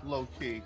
low key.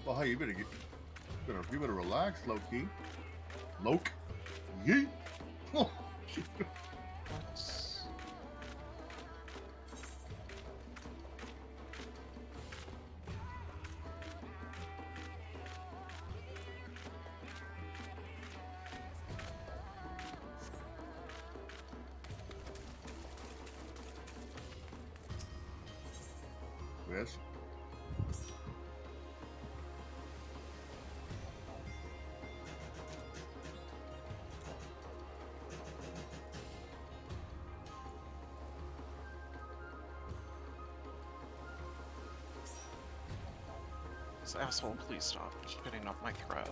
Well, hey, you better relax, low key. Loke, yeet. Oh, yes. This asshole, please stop shitting up my thread.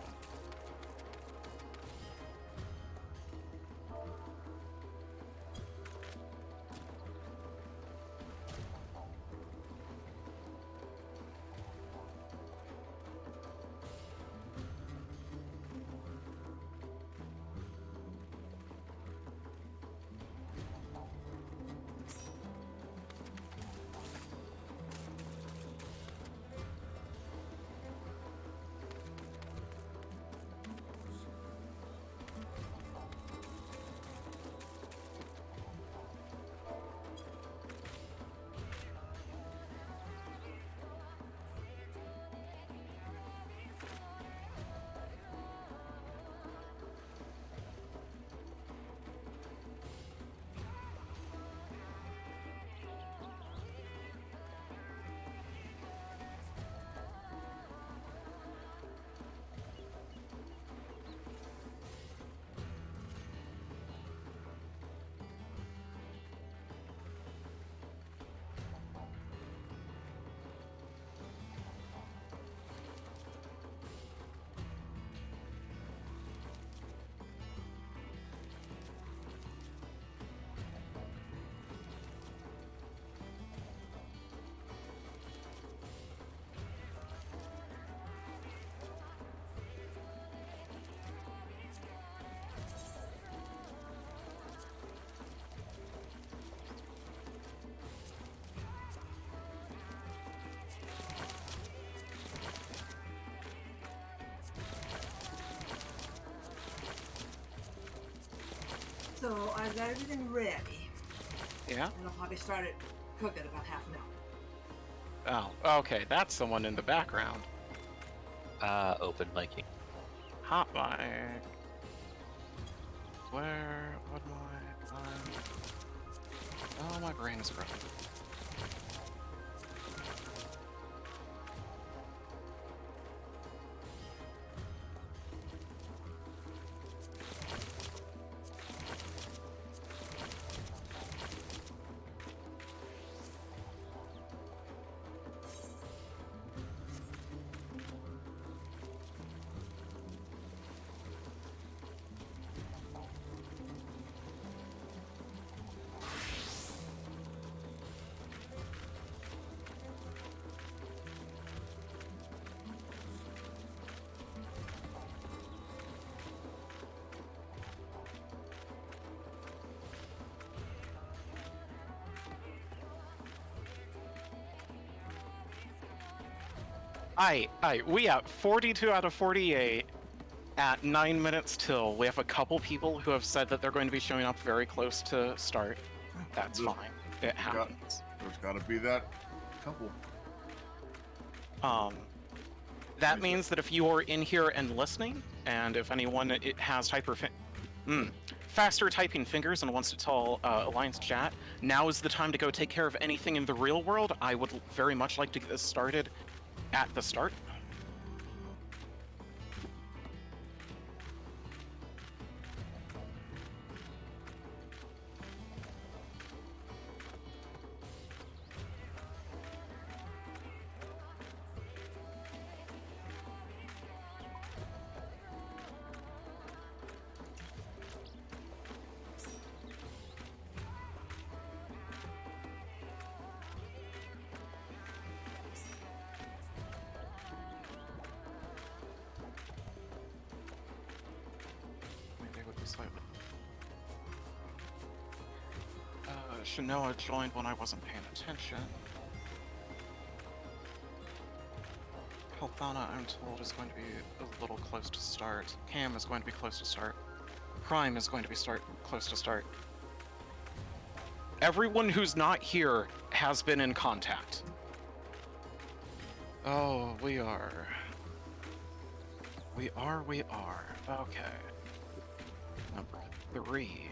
So I've got everything ready. Yeah? And I'll probably start it cooking about half an hour. Oh, okay, that's the one in the background. Open mic. Hot mic. Where would my... Oh, my brain is broken. We have 42 out of 48 at 9 minutes till. We have a couple people who have said that they're going to be showing up very close to start. That's fine. It happens. There's got to be that couple. That means that if you are in here and listening, and if anyone has faster typing fingers and wants to tell Alliance chat, now is the time to go take care of anything in the real world. I would very much like to get this started at the start. Maybe it would be slightly. Shanoa joined when I wasn't paying attention. Helthana, I'm told, is going to be a little close to start. Cam is going to be close to start. Prime is going to be close to start. Everyone who's not here has been in contact. Oh, we are. We are. Okay. Number 3.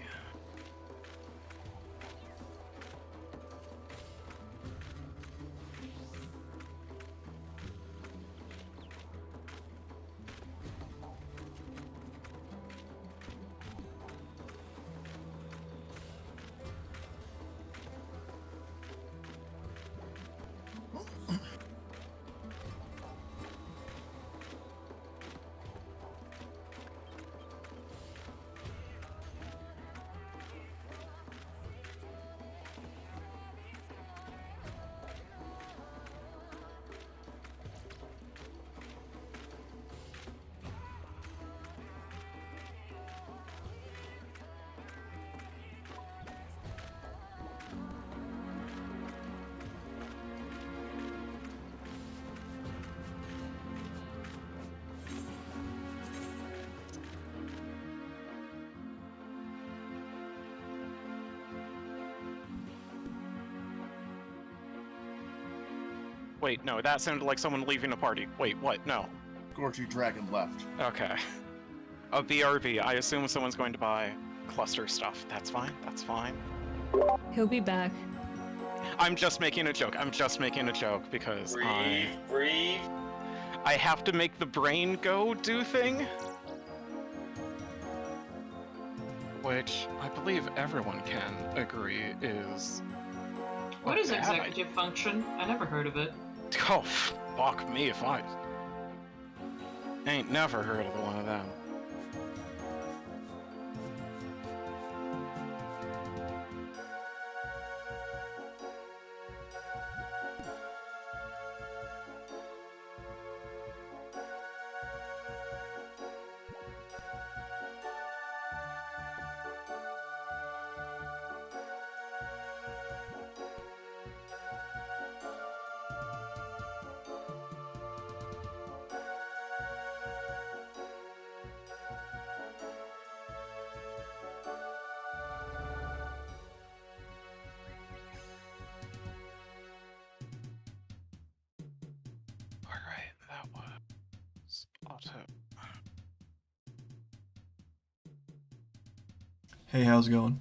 Wait, no, that sounded like someone leaving a party. Wait, what? No. Gorgy Dragon left. Okay. A BRB. I assume someone's going to buy cluster stuff. That's fine. That's fine. He'll be back. I'm just making a joke. I'm just making a joke because Breathe. I have to make the brain go do thing. Which I believe everyone can agree is... What is a bad executive function? I never heard of it. Oh, fuck me if I... Ain't never heard of one of them. Hey, how's it going?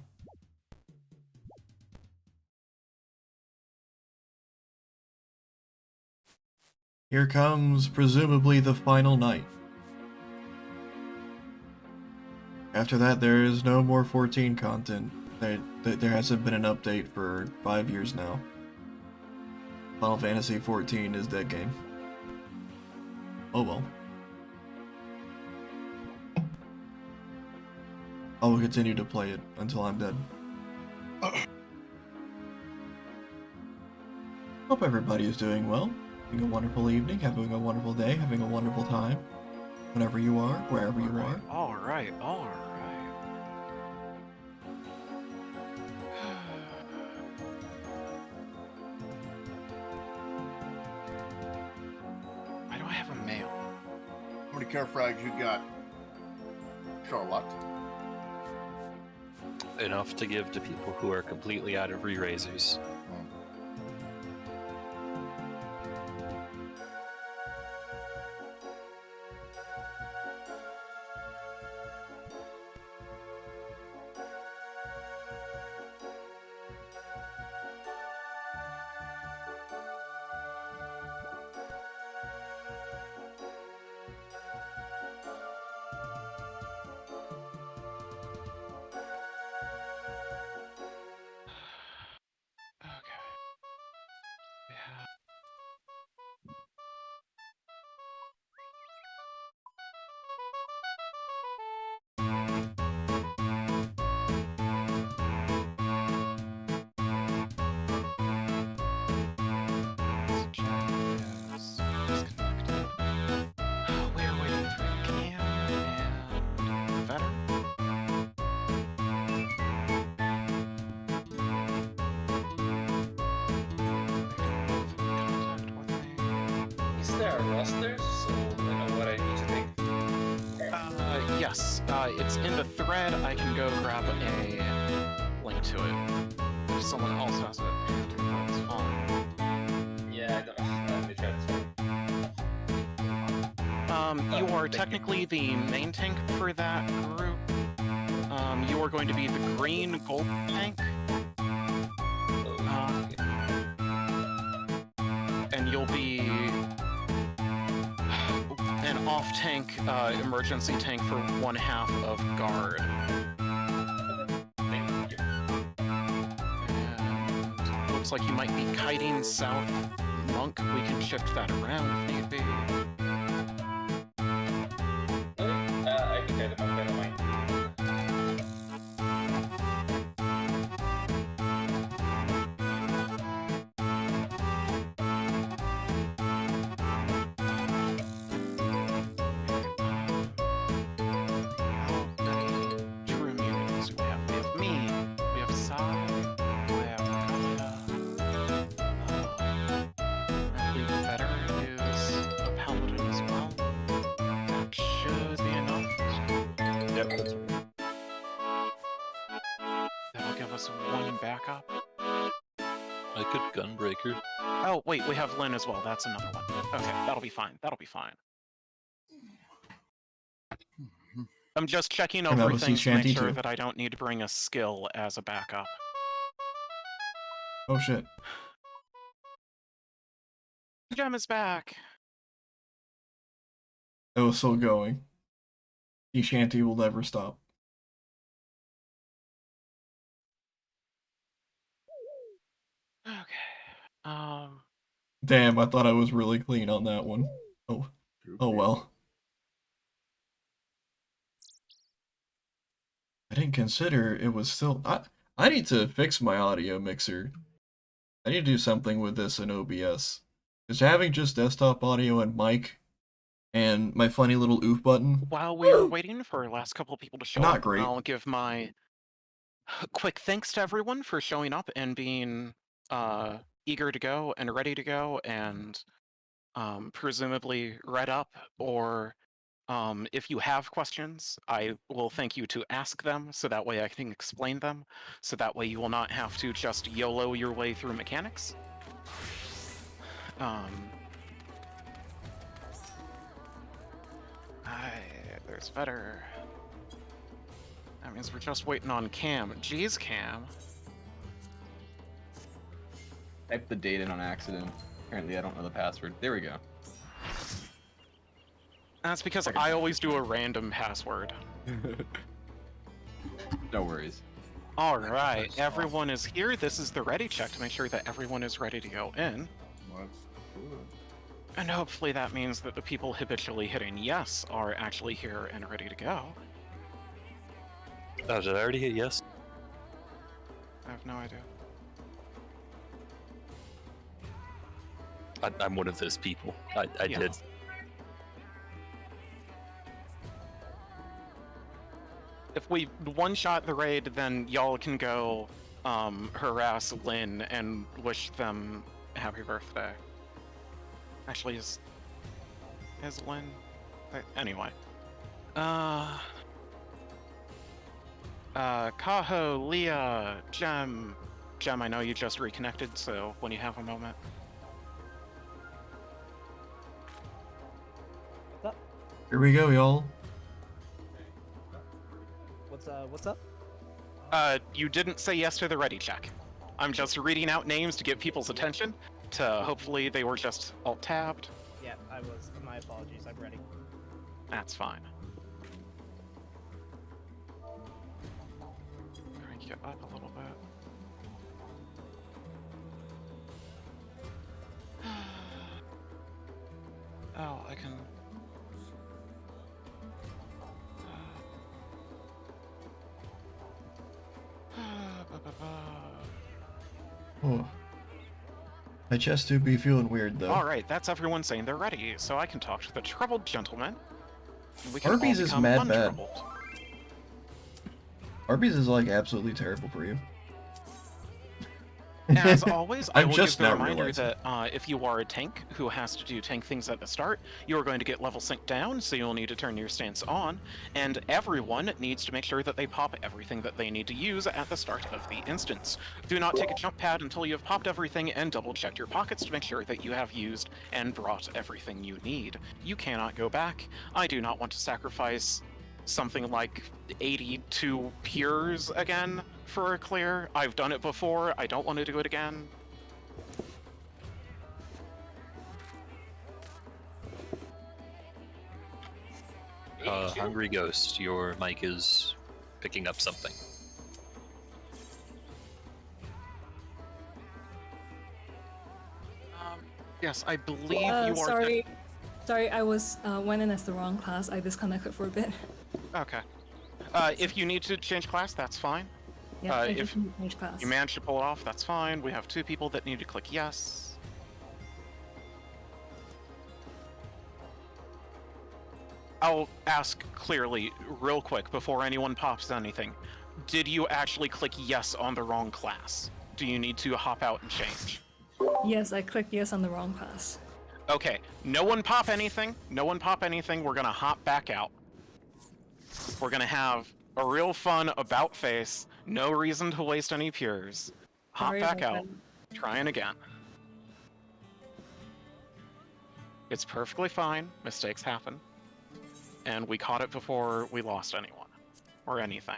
Here comes, presumably, the final night. After that, there is no more 14 content. There hasn't been an update for 5 years now. Final Fantasy 14 is dead game. Oh well. I will continue to play it until I'm dead. Hope everybody is doing well, having a wonderful evening, having a wonderful day, having a wonderful time, whenever you are, wherever you are. All right. Why do I have a mail? How many care frags you got, Charlotte? Enough to give to people who are completely out of re-raisers. It's in the thread. I can go grab a link to it. If someone else has it, that's fine. Yeah, I don't know. Let me try this. You are technically the main tank for that group. You are going to be the green gold tank. And you'll be an off-tank emergency tank for 1/2 of guard. Thank you. And looks like you might be kiting south monk. We can shift that around if need be. Okay, I think I don't mind. How many true immunities do we have? We have me, we have Sai, we have Nakaya. I believe Fetter is a paladin as well. That should be enough. Yep, that's right. That'll give us one backup. I could Gunbreaker. Oh, wait, we have Lynn as well. That's another one. Okay, that'll be fine. That'll be fine. I'm just checking And that over was things to make Shanty sure too. that I don't need to bring a skill as a backup. Oh shit. Gem is back. It was still going. The shanty will never stop. Okay. Damn, I thought I was really clean on that one. Oh, oh well. I didn't consider it was still. I need to fix my audio mixer. I need to do something with this in OBS. Because having just desktop audio and mic and my funny little oof button. While we are waiting for last couple of people to show Not up, great. I'll give my quick thanks to everyone for showing up and being eager to go and ready to go and presumably read up, or if you have questions, I will thank you to ask them so that way I can explain them, so that way you will not have to just YOLO your way through mechanics. There's better. That means we're just waiting on Cam. Jeez, Cam. Typed the date in on accident. Apparently I don't know the password. There we go. That's because I always do a random password. No worries. Alright, everyone is here. This is the ready check to make sure that everyone is ready to go in. And hopefully that means that the people habitually hitting yes are actually here and ready to go. Oh, did I already hit yes? I have no idea. I'm one of those people. I Yeah. did. If we one-shot the raid, then y'all can go harass Lynn and wish them happy birthday. Actually, is Lynn? Anyway. Kaho, Leah, Gem. Gem, I know you just reconnected, so when you have a moment. Here we go, y'all. What's up? You didn't say yes to the ready check. I'm just reading out names to get people's attention, to hopefully they were just alt-tabbed. Yeah, I was. My apologies. I'm ready. That's fine. Crank you up a little bit. Oh, I can... Oh. My chest do be feeling weird though. Alright, that's everyone saying they're ready, so I can talk to the troubled gentleman. We can Arby's all is become mad bad. untroubled. Arby's is like absolutely terrible for you. As always, I I'm will just give the now reminder realizing. that if you are a tank who has to do tank things at the start, you are going to get level sync down, so you'll need to turn your stance on, and everyone needs to make sure that they pop everything that they need to use at the start of the instance. Do not take a jump pad until you have popped everything, and double check your pockets to make sure that you have used and brought everything you need. You cannot go back. I do not want to sacrifice something like 82 peers again for a clear. I've done it before. I don't want to do it again. Hungry Ghost, your mic is picking up something. Yes, I believe you are. Sorry, I was went in as the wrong class. I disconnected for a bit. Okay. If you need to change class, that's fine. Yeah, I if just need to change class. you manage to pull it off, that's fine. We have 2 people that need to click yes. I'll ask clearly, real quick, before anyone pops anything. Did you actually click yes on the wrong class? Do you need to hop out and change? Yes, I clicked yes on the wrong class. Okay, no one pop anything. No one pop anything. We're gonna hop back out. We're gonna have a real fun about face. No reason to waste any peers. Hop Sorry back about out. Trying again. It's perfectly fine. Mistakes happen. And we caught it before we lost anyone. Or anything.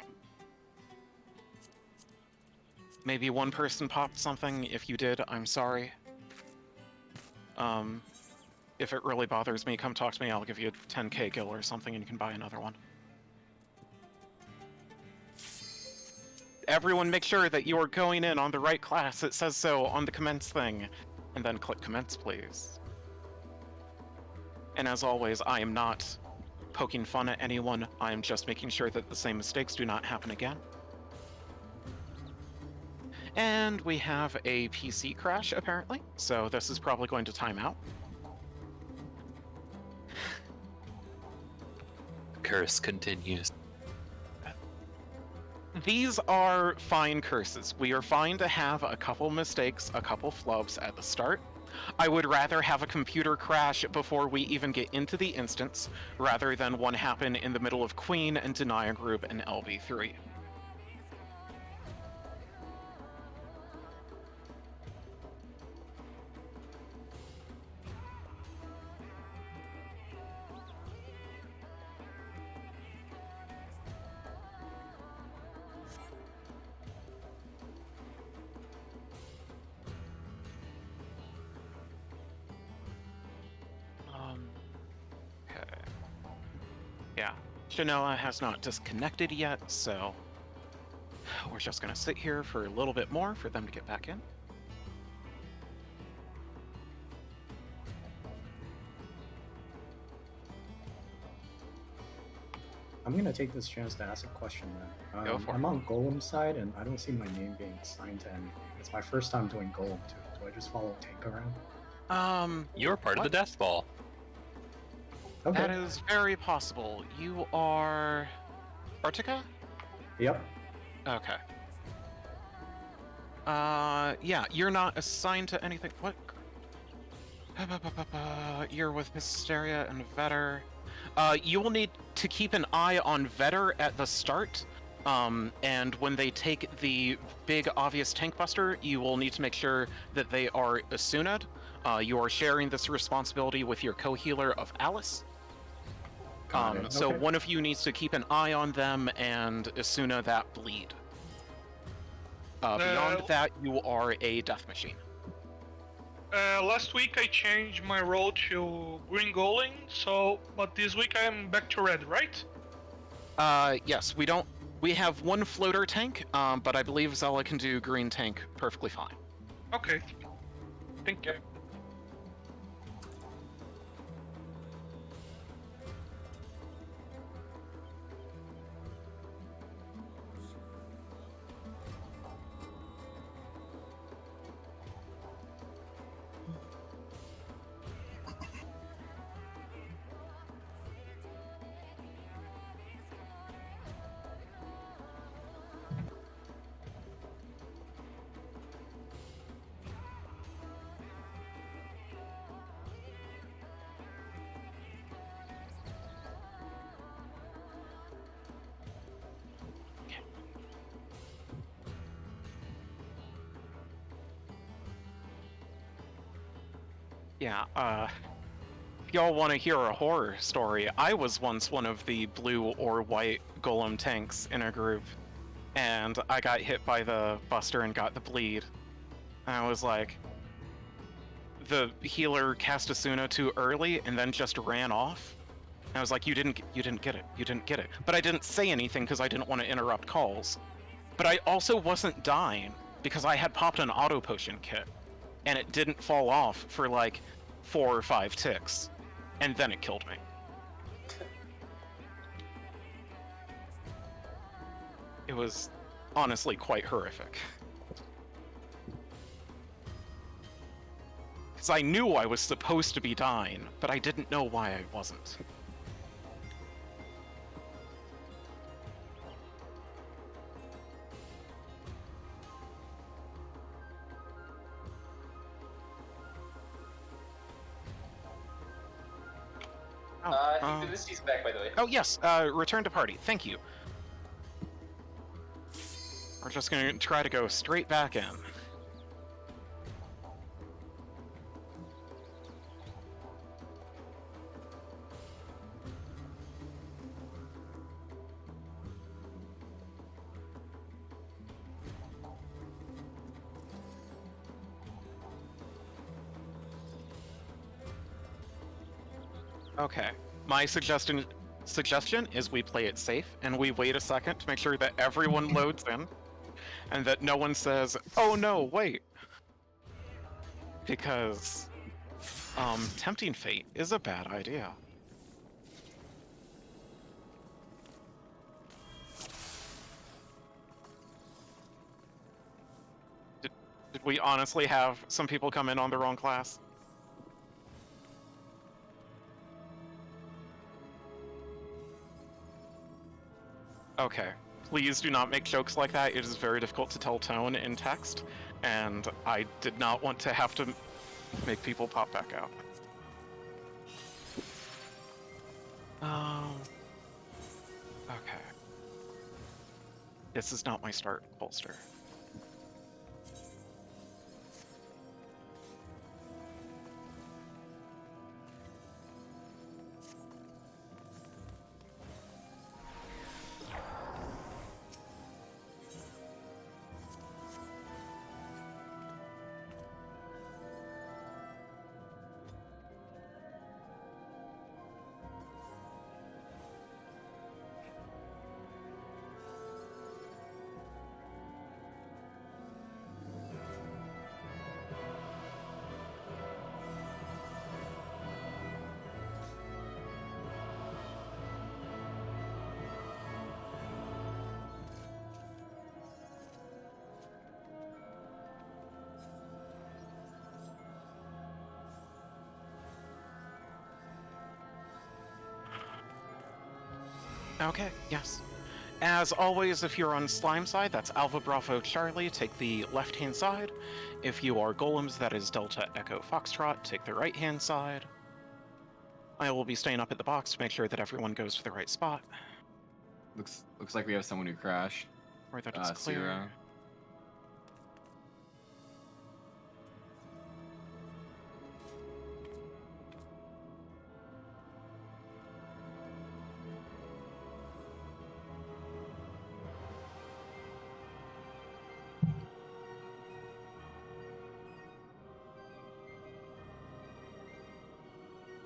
Maybe one person popped something. If you did, I'm sorry. If it really bothers me, come talk to me. I'll give you a 10k gil or something and you can buy another one. Everyone make sure that you are going in on the right class. It says so on the commence thing. And then click commence, please. And as always, I am not poking fun at anyone. I am just making sure that the same mistakes do not happen again. And we have a PC crash, apparently. So this is probably going to time out. Curse continues. These are fine curses. We are fine to have a couple mistakes, a couple flubs at the start. I would rather have a computer crash before we even get into the instance, rather than one happen in the middle of Queen and Deny a Group and LB3. Okay. Yeah, Shanoa has not disconnected yet, so we're just gonna sit here for a little bit more for them to get back in. I'm gonna take this chance to ask a question then. Go for it. I'm on Golem side and I don't see my name being assigned to anything. It's my first time doing Golem too. Do I just follow Tank around? You're part of the Death Ball. Okay. That is very possible. You are Artica? Yep. Okay. Yeah, you're not assigned to anything. What? You're with Hysteria and Vetter. You will need to keep an eye on Vetter at the start. And when they take the big obvious tank buster, you will need to make sure that they are Asuna'd. You are sharing this responsibility with your co-healer of Alice. So Okay. one of you needs to keep an eye on them and Asuna that bleed. Beyond that, you are a death machine. Last week I changed my role to green goaling, but this week I'm back to red, right? Yes, we have one floater tank, but I believe Zella can do green tank perfectly fine. Okay. Thank you. Yeah, if y'all want to hear a horror story, I was once one of the blue or white golem tanks in a group, and I got hit by the buster and got the bleed. And I was like, the healer cast Asuna too early and then just ran off. And I was like, you didn't get it. But I didn't say anything because I didn't want to interrupt calls. But I also wasn't dying because I had popped an auto potion kit, and it didn't fall off for like 4 or 5 ticks, and then it killed me. It was honestly quite horrific. Because I knew I was supposed to be dying, but I didn't know why I wasn't. I think this is back, by the way. Oh yes, return to party, thank you. We're just gonna try to go straight back in. Okay, my suggestion is we play it safe and we wait a second to make sure that everyone loads in and that no one says, oh no, wait. Because tempting fate is a bad idea. Did we honestly have some people come in on the wrong class? Okay, please do not make jokes like that. It is very difficult to tell tone in text, and I did not want to have to make people pop back out. Okay. This is not my start holster. Okay, yes. As always, if you're on Slime side, that's Alpha Bravo Charlie, take the left-hand side. If you are Golems, that is Delta Echo Foxtrot, take the right-hand side. I will be staying up at the box to make sure that everyone goes to the right spot. Looks like we have someone who crashed. Or that it's clear. Sierra.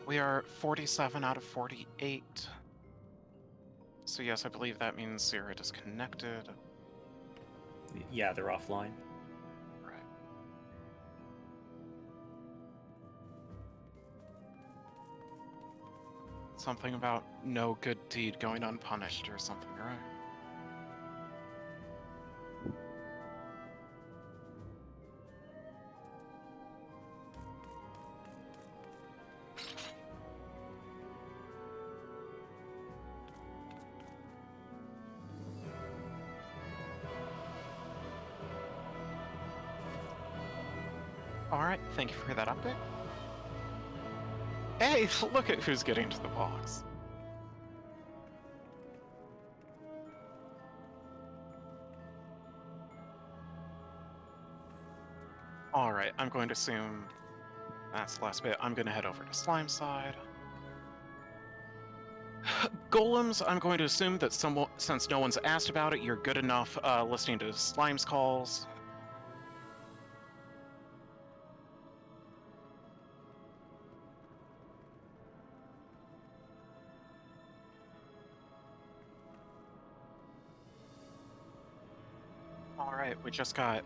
We are 47 out of 48. So yes, I believe that means Zero disconnected. Yeah, they're offline. Right. Something about no good deed going unpunished or something, right? Alright, thank you for that update. Hey, look at who's getting to the box. Alright, I'm going to assume That's the last bit. I'm going to head over to slime side. Golems, I'm going to assume that since no one's asked about it, you're good enough listening to Slime's calls. Alright, we just got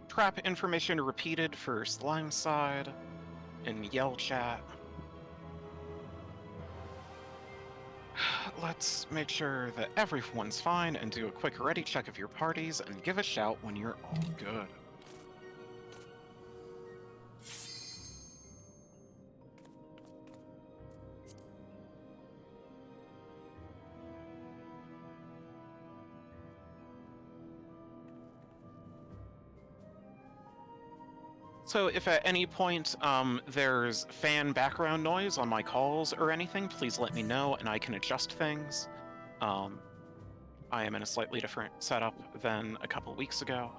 trap information repeated for Slime side in Yell chat. Let's make sure that everyone's fine and do a quick ready check of your parties and give a shout when you're all good. So if at any point there's fan background noise on my calls or anything, please let me know and I can adjust things. I am in a slightly different setup than a couple weeks ago.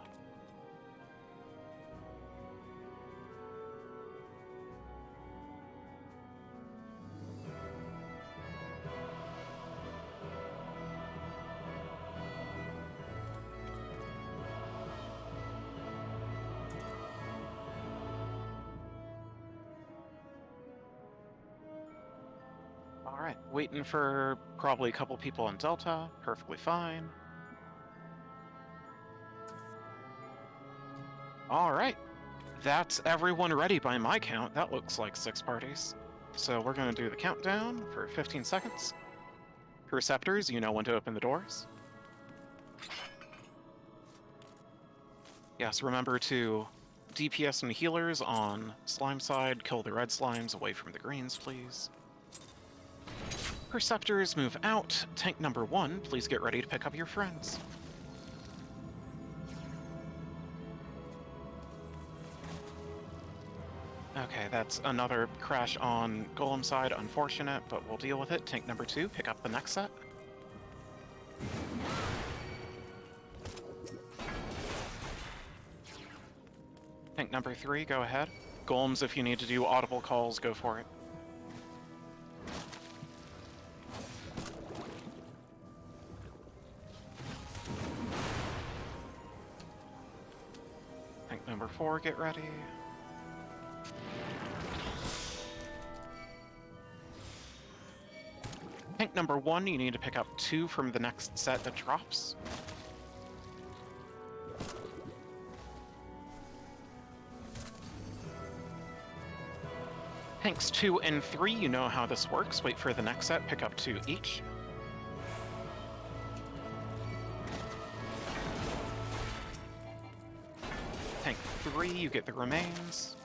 Alright, waiting for probably a couple people on Delta. Perfectly fine. Alright, that's everyone ready by my count. That looks like 6 parties. So we're going to do the countdown for 15 seconds. Perceptors, you know when to open the doors. Yes, remember to DPS and healers on slime side. Kill the red slimes away from the greens, please. Perceptors, move out. Tank number 1, please get ready to pick up your friends. Okay, that's another crash on Golem side, unfortunate, but we'll deal with it. Tank number 2, pick up the next set. Tank number 3, go ahead. Golems, if you need to do audible calls, go for it. Tank number 4, get ready. Tank number 1, you need to pick up 2 from the next set that drops. Tanks 2 and 3, you know how this works. Wait for the next set, pick up 2 each. Tank 3, you get the remains.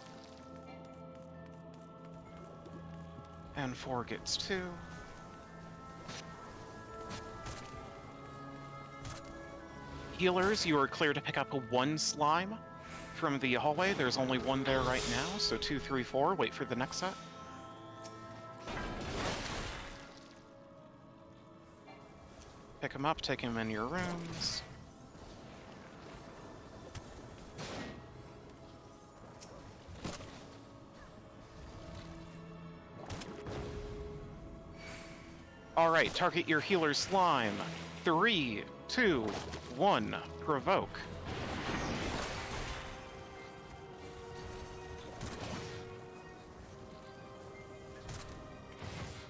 And 4 gets 2. Healers, you are clear to pick up 1 slime from the hallway. There's only 1 there right now, so 2, 3, 4. Wait for the next set. Pick them up, take them in your rooms. Alright, target your healer slime. 3, 2, 1, provoke.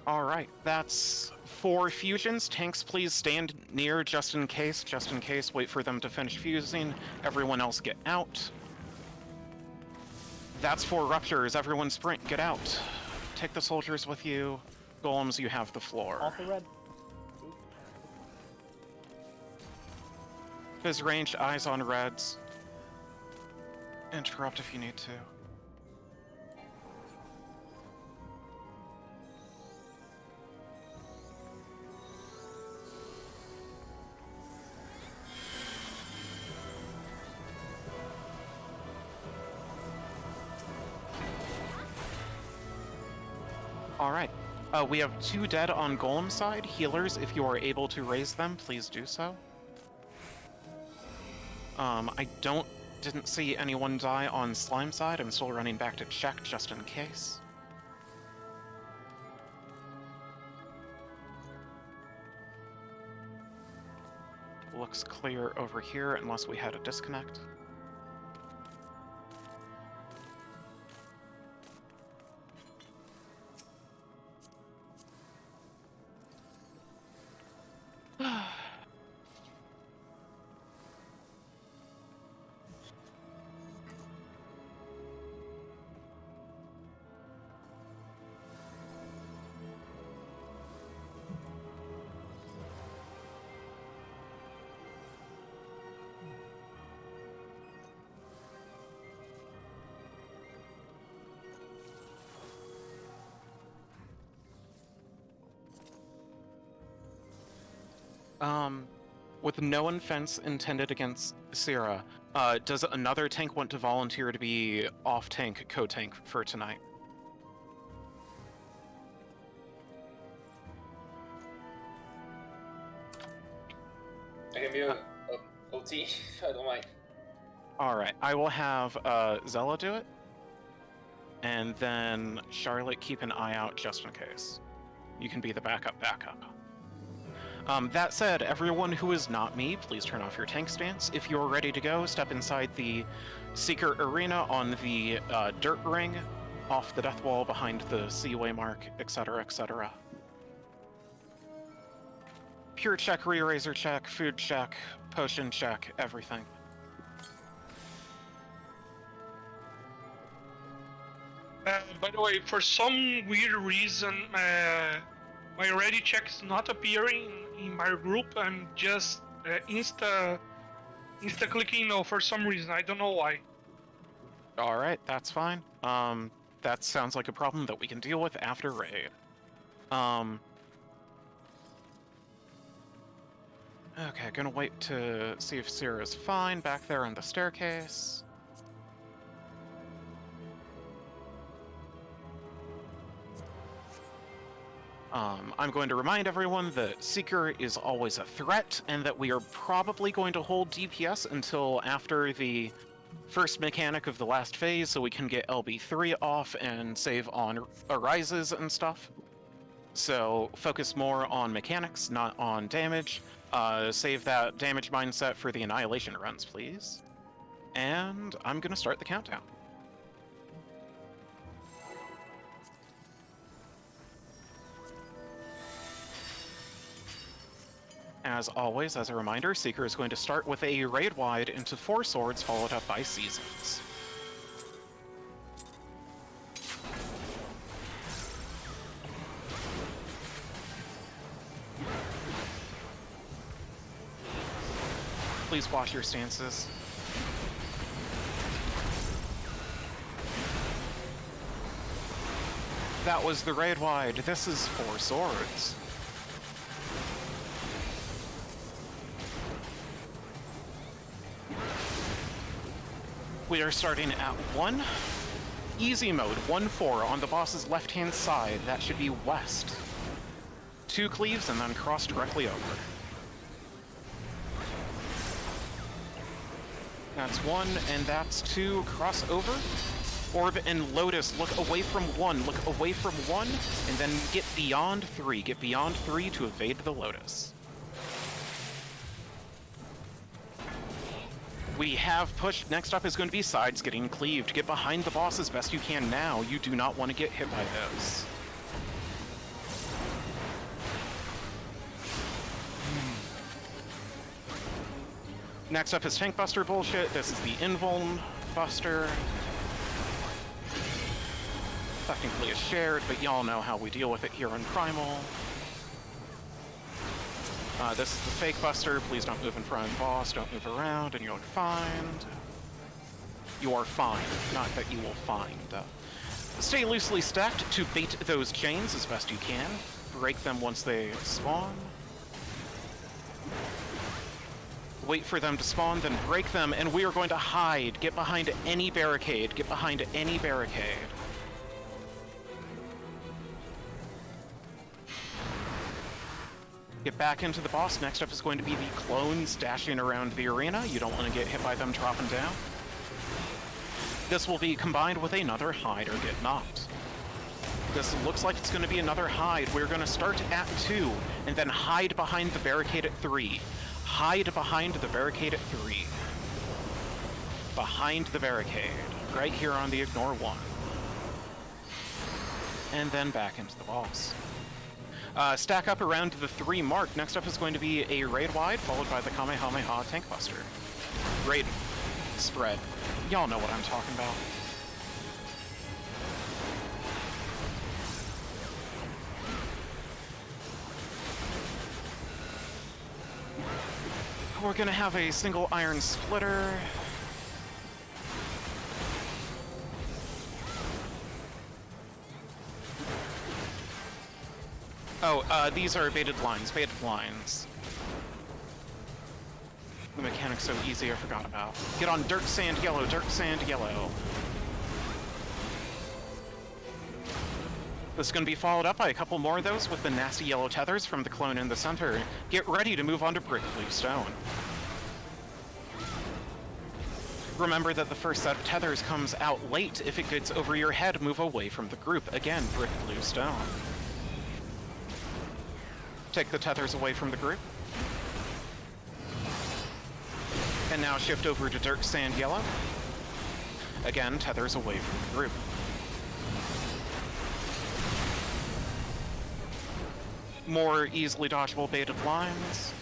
Alright, that's 4 fusions. Tanks, please stand near just in case. Just in case, wait for them to finish fusing. Everyone else get out. That's 4 ruptures. Everyone sprint, get out. Take the soldiers with you. Golems, you have the floor. Off the red. Fizz ranged, eyes on reds. Interrupt if you need to. Alright. We have 2 dead on Golem side. Healers, if you are able to raise them, please do so. I don't Didn't see anyone die on slime side. I'm still running back to check just in case. Looks clear over here unless we had a disconnect. With no offense intended against Sierra, does another tank want to volunteer to be off-tank co-tank for tonight? I can be a OT. I don't mind. Alright, I will have Zella do it. And then Charlotte, keep an eye out just in case. You can be the backup. That said, everyone who is not me, please turn off your tank stance. If you're ready to go, step inside the Seeker Arena on the dirt ring, off the death wall behind the Seaway mark, etc., etc. Pure check, re-razor check, food check, potion check, everything. By the way, for some weird reason, my ready check is not appearing in my group. I'm just insta clicking no for some reason. I don't know why. Alright, that's fine. That sounds like a problem that we can deal with after raid. Okay, gonna wait to see if Sierra's fine back there on the staircase. I'm going to remind everyone that Seeker is always a threat, and that we are probably going to hold DPS until after the first mechanic of the last phase, so we can get LB3 off and save on arises and stuff. So focus more on mechanics, not on damage. Save that damage mindset for the Annihilation runs, please. And I'm gonna start the countdown. As always, as a reminder, Seeker is going to start with a raid wide into 4 swords, followed up by seasons. Please watch your stances. That was the raid wide. This is 4 swords. We are starting at 1. Easy mode, 1-4 on the boss's left-hand side. That should be west. 2 cleaves and then cross directly over. That's 1, and that's 2. Cross over. Orb and Lotus, look away from 1. Look away from 1, and then get beyond 3. Get beyond 3 to evade the Lotus. We have pushed. Next up is going to be sides getting cleaved. Get behind the boss as best you can now. You do not want to get hit by those. Next up is Tank Buster bullshit. This is the Invuln Buster. Technically a shared, but y'all know how we deal with it here on Primal. This is the fake buster. Please don't move in front of the boss. Don't move around, and you'll find. You are fine. Not that you will find. Stay loosely stacked to bait those chains as best you can. Break them once they spawn. Wait for them to spawn, then break them, and we are going to hide. Get behind any barricade. Get behind any barricade. Get back into the boss. Next up is going to be the clones dashing around the arena. You don't want to get hit by them dropping down. This will be combined with another hide or get knocked. This looks like it's going to be another hide. We're going to start at 2, and then hide behind the barricade at 3. Hide behind the barricade at 3. Behind the barricade, right here on the ignore 1. And then back into the boss. Stack up around the 3 mark. Next up is going to be a raid wide, followed by the Kamehameha Tank Buster. Raid spread. Y'all know what I'm talking about. We're gonna have a single iron splitter. Oh, these are baited lines, The mechanic's so easy, I forgot about. Get on dirt, sand, yellow, dirt, sand, yellow. This is going to be followed up by a couple more of those with the nasty yellow tethers from the clone in the center. Get ready to move on to brick blue stone. Remember that the first set of tethers comes out late. If it gets over your head, move away from the group. Again, brick blue stone. Take the tethers away from the group. And now shift over to dirt, sand, yellow. Again, tethers away from the group. More easily dodgeable baited lines.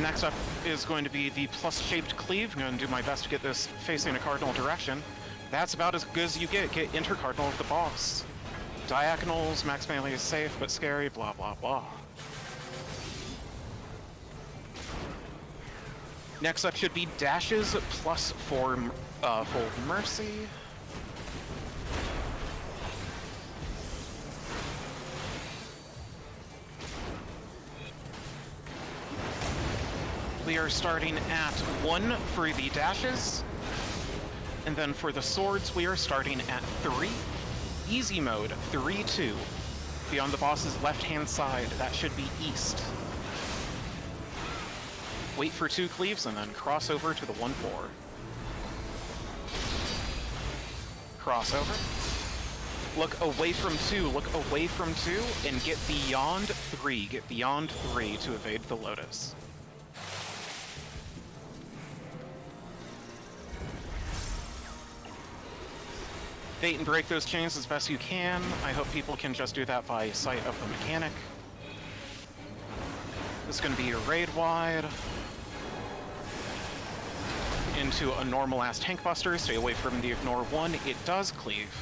Next up is going to be the plus-shaped cleave. I'm going to do my best to get this facing a cardinal direction. That's about as good as you get. Get intercardinal of the boss. Diagonals, max melee is safe, but scary, blah blah blah. Next up should be dashes plus 4 fold mercy. We are starting at 1 for the dashes, and then for the swords we are starting at 3. Easy mode, 3-2. Be on the boss's left-hand side, that should be east. Wait for 2 cleaves and then cross over to the 1-4. Crossover. Look away from 2, look away from 2, and get beyond 3. Get beyond 3 to evade the Lotus. Bait and break those chains as best you can. I hope people can just do that by sight of the mechanic. This is going to be a raid wide. Into a normal-ass tank buster. Stay away from the ignore 1. It does cleave.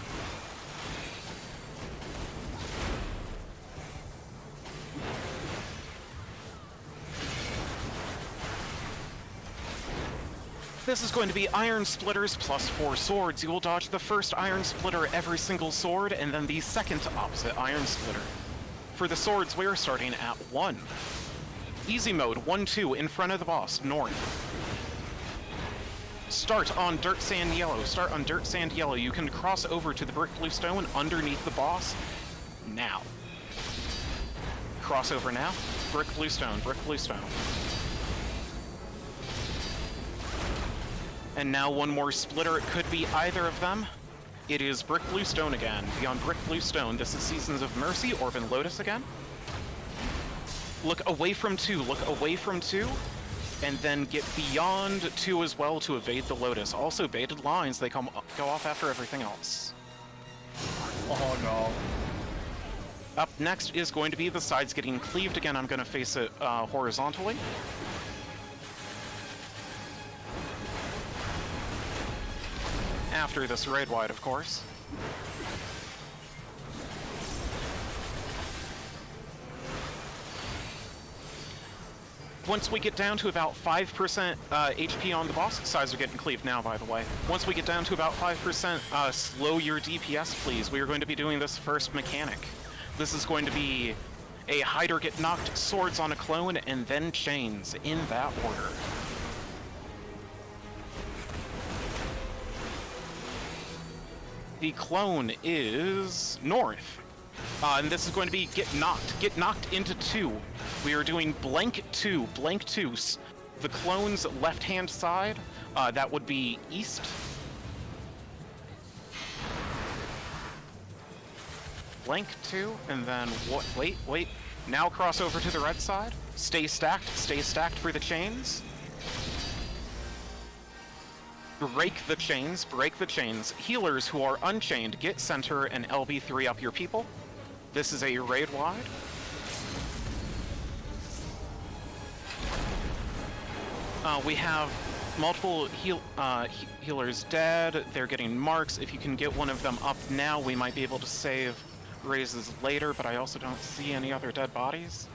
This is going to be Iron Splitters plus 4 swords. You will dodge the first Iron Splitter every single sword, and then the second opposite Iron Splitter. For the swords, we are starting at 1. Easy mode, 1-2, in front of the boss, north. Start on dirt, sand, yellow. Start on dirt, sand, yellow. You can cross over to the brick blue stone underneath the boss now. Crossover now. Brick blue stone, brick blue stone. And now one more splitter. It could be either of them. It is Brick Blue Stone again. Beyond Brick Blue Stone, this is Seasons of Mercy, Orphan Lotus again. Look away from 2, look away from 2, and then get beyond 2 as well to evade the Lotus. Also, baited lines, they go off after everything else. Oh no. Up next is going to be the sides getting cleaved again. I'm going to face it horizontally. After this raid wide, of course. Once we get down to about 5% HP on the boss, sides are getting cleaved now, by the way. Once we get down to about 5%, slow your DPS, please. We are going to be doing this first mechanic. This is going to be a hide or get knocked, swords on a clone, and then chains, in that order. The clone is north. And this is going to be get knocked into 2. We are doing blank 2, The clone's left-hand side, that would be east. Blank 2, and then wait. Now cross over to the red side. Stay stacked for the chains. Break the chains. Healers who are unchained, get center and LB3 up your people. This is a raid wide. We have multiple healers dead. They're getting marks. If you can get one of them up now, we might be able to save raises later, but I also don't see any other dead bodies.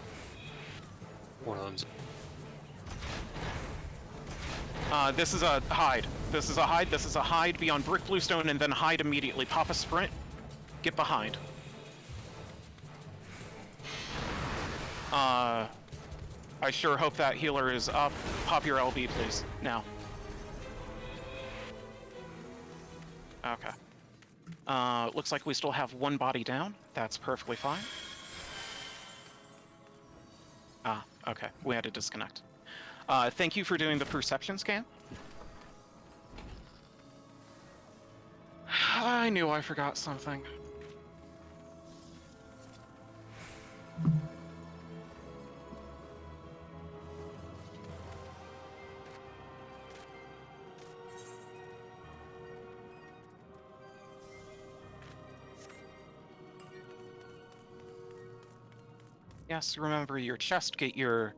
One of them's... This is a hide. This is a hide. Be on brick bluestone and then hide immediately. Pop a sprint. Get behind. I sure hope that healer is up. Pop your LB, please. Now. Okay. Looks like we still have one body down. That's perfectly fine. Ah, okay. We had to disconnect. Thank you for doing the perception scan. I knew I forgot something. Yes, remember your chest, get your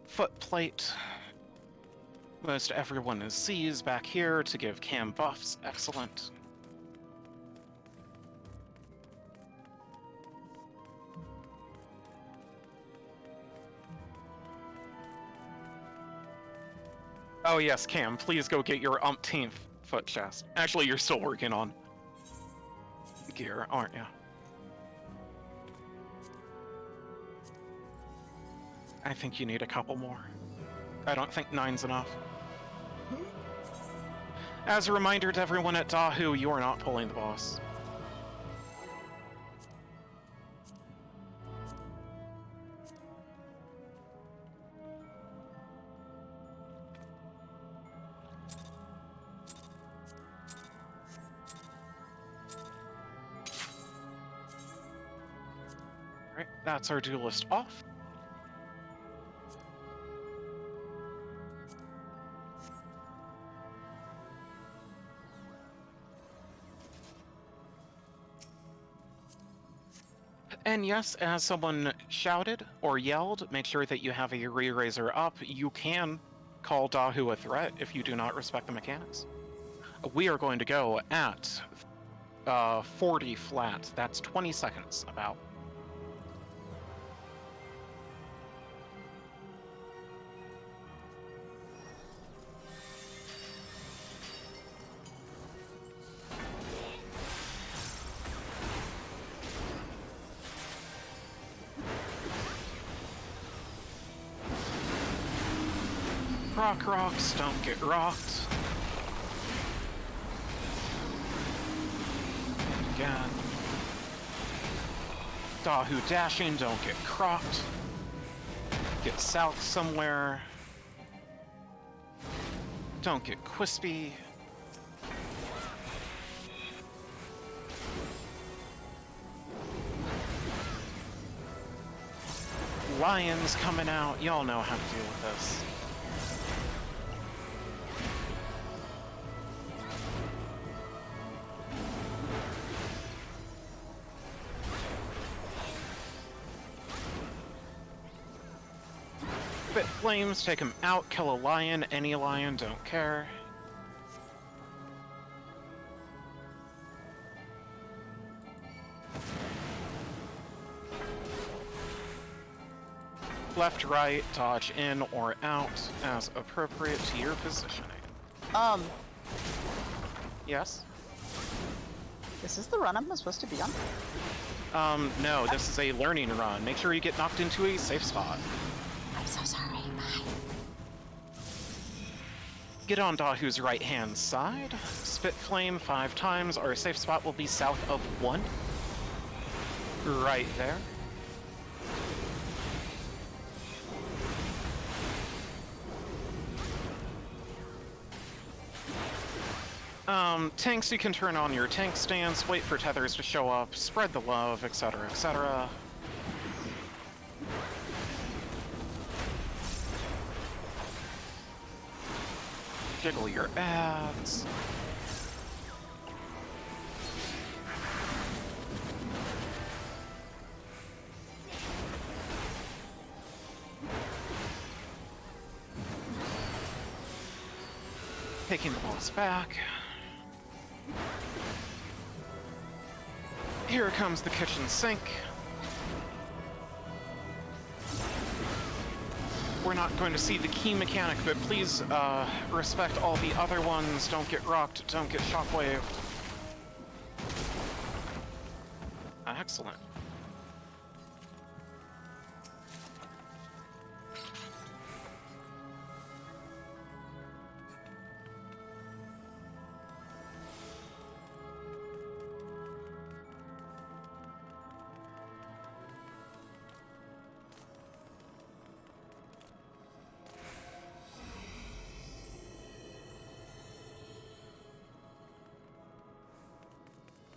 foot plate. Most everyone is C's back here to give cam buffs. Excellent. Oh yes, Cam, please go get your umpteenth foot chest. Actually, you're still working on gear, aren't you? I think you need a couple more. I don't think 9's enough. As a reminder to everyone at Dahu, you are not pulling the boss. Alright, that's our duelist off. And yes, as someone shouted or yelled, make sure that you have a re-raiser up. You can call Dahu a threat if you do not respect the mechanics. We are going to go at 40 flat. That's 20 seconds, about. Rocks, don't get rocked. Again. Dahu dashing, don't get crocked. Get south somewhere. Don't get quispy. Lions coming out, y'all know how to deal with this. Spit flames, take him out, kill a lion, any lion, don't care. Left, right, dodge in or out as appropriate to your positioning. Yes? This is the run I'm supposed to be on? No, this is a learning run. Make sure you get knocked into a safe spot. I'm so sorry, bye. Get on Dahu's right-hand side. Spit flame 5 times. Our safe spot will be south of 1. Right there. Tanks, you can turn on your tank stance, wait for tethers to show up, spread the love, etc., etc. Jiggle your ads. Taking the boss back. Here comes the kitchen sink. We're not going to see the key mechanic, but please respect all the other ones. Don't get rocked, don't get shockwaved. Excellent.